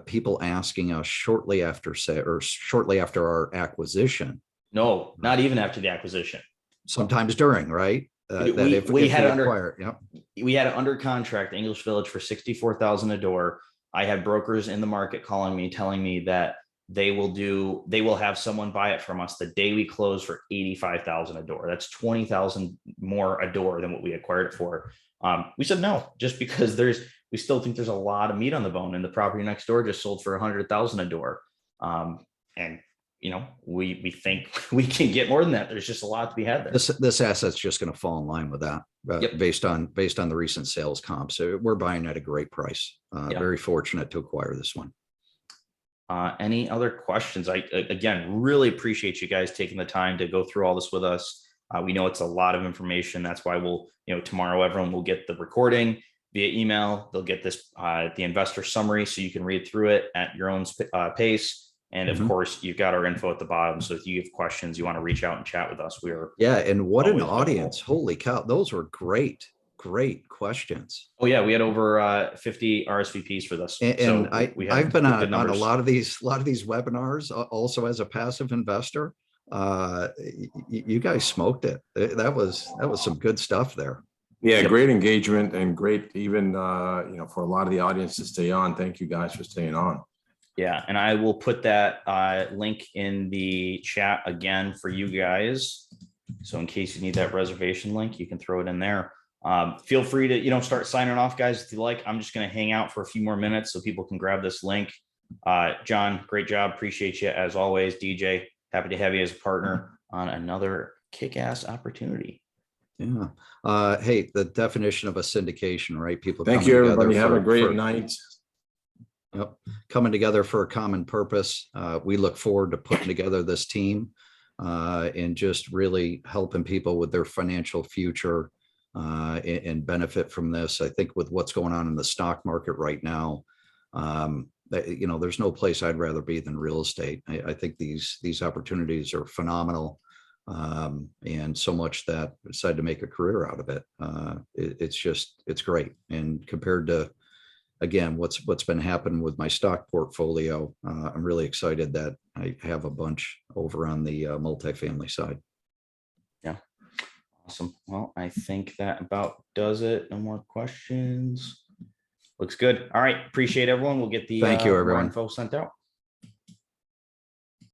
People asking us shortly after our acquisition. No, not even after the acquisition. Sometimes during, right? We had it under contract, English Village, for $64,000 a door. I had brokers in the market calling me, telling me that they will have someone buy it from us the day we close for $85,000 a door. That's $20,000 more a door than what we acquired it for. We said no, just because we still think there's a lot of meat on the bone, and the property next door just sold for $100,000 a door. And we think we can get more than that. There's just a lot to be had there. This asset's just going to fall in line with that, Yep. based on the recent sales comps. So we're buying at a great price. Yep. Very fortunate to acquire this one. Any other questions? I again really appreciate you guys taking the time to go through all this with us. We know it's a lot of information. That's why we'll tomorrow everyone will get the recording via email. They'll get this the investor summary so you can read through it at your own pace. And of course, you've got our info at the bottom. So if you have questions, you want to reach out and chat with us. And what an audience. Holy cow. Those were great questions. Oh yeah. We had over 50 RSVPs for this. And I've been on a lot of these webinars also as a passive investor. You guys smoked it. That was some good stuff there. Yeah, great engagement and great even for a lot of the audience to stay on. Thank you guys for staying on. Yeah, and I will put that link in the chat again for you guys. So in case you need that reservation link, you can throw it in there. Feel free to start signing off, guys, if you like. I'm just going to hang out for a few more minutes so people can grab this link. John, great job. Appreciate you as always. DJ, happy to have you as a partner on another kick-ass opportunity. Yeah. Hey, the definition of a syndication, right? People. Thank you, everybody. Have a great night. Yep. Coming together for a common purpose. We look forward to putting together this team and just really helping people with their financial future and benefit from this. I think with what's going on in the stock market right now, there's no place I'd rather be than real estate. I think these opportunities are phenomenal. And so much that I decided to make a career out of it. It's great. And compared to, again, what's been happening with my stock portfolio, I'm really excited that I have a bunch over on the multifamily side. Yeah. Awesome. Well, I think that about does it. No more questions. Looks good. All right. Appreciate everyone. We'll get the Thank you, more everyone. info sent out.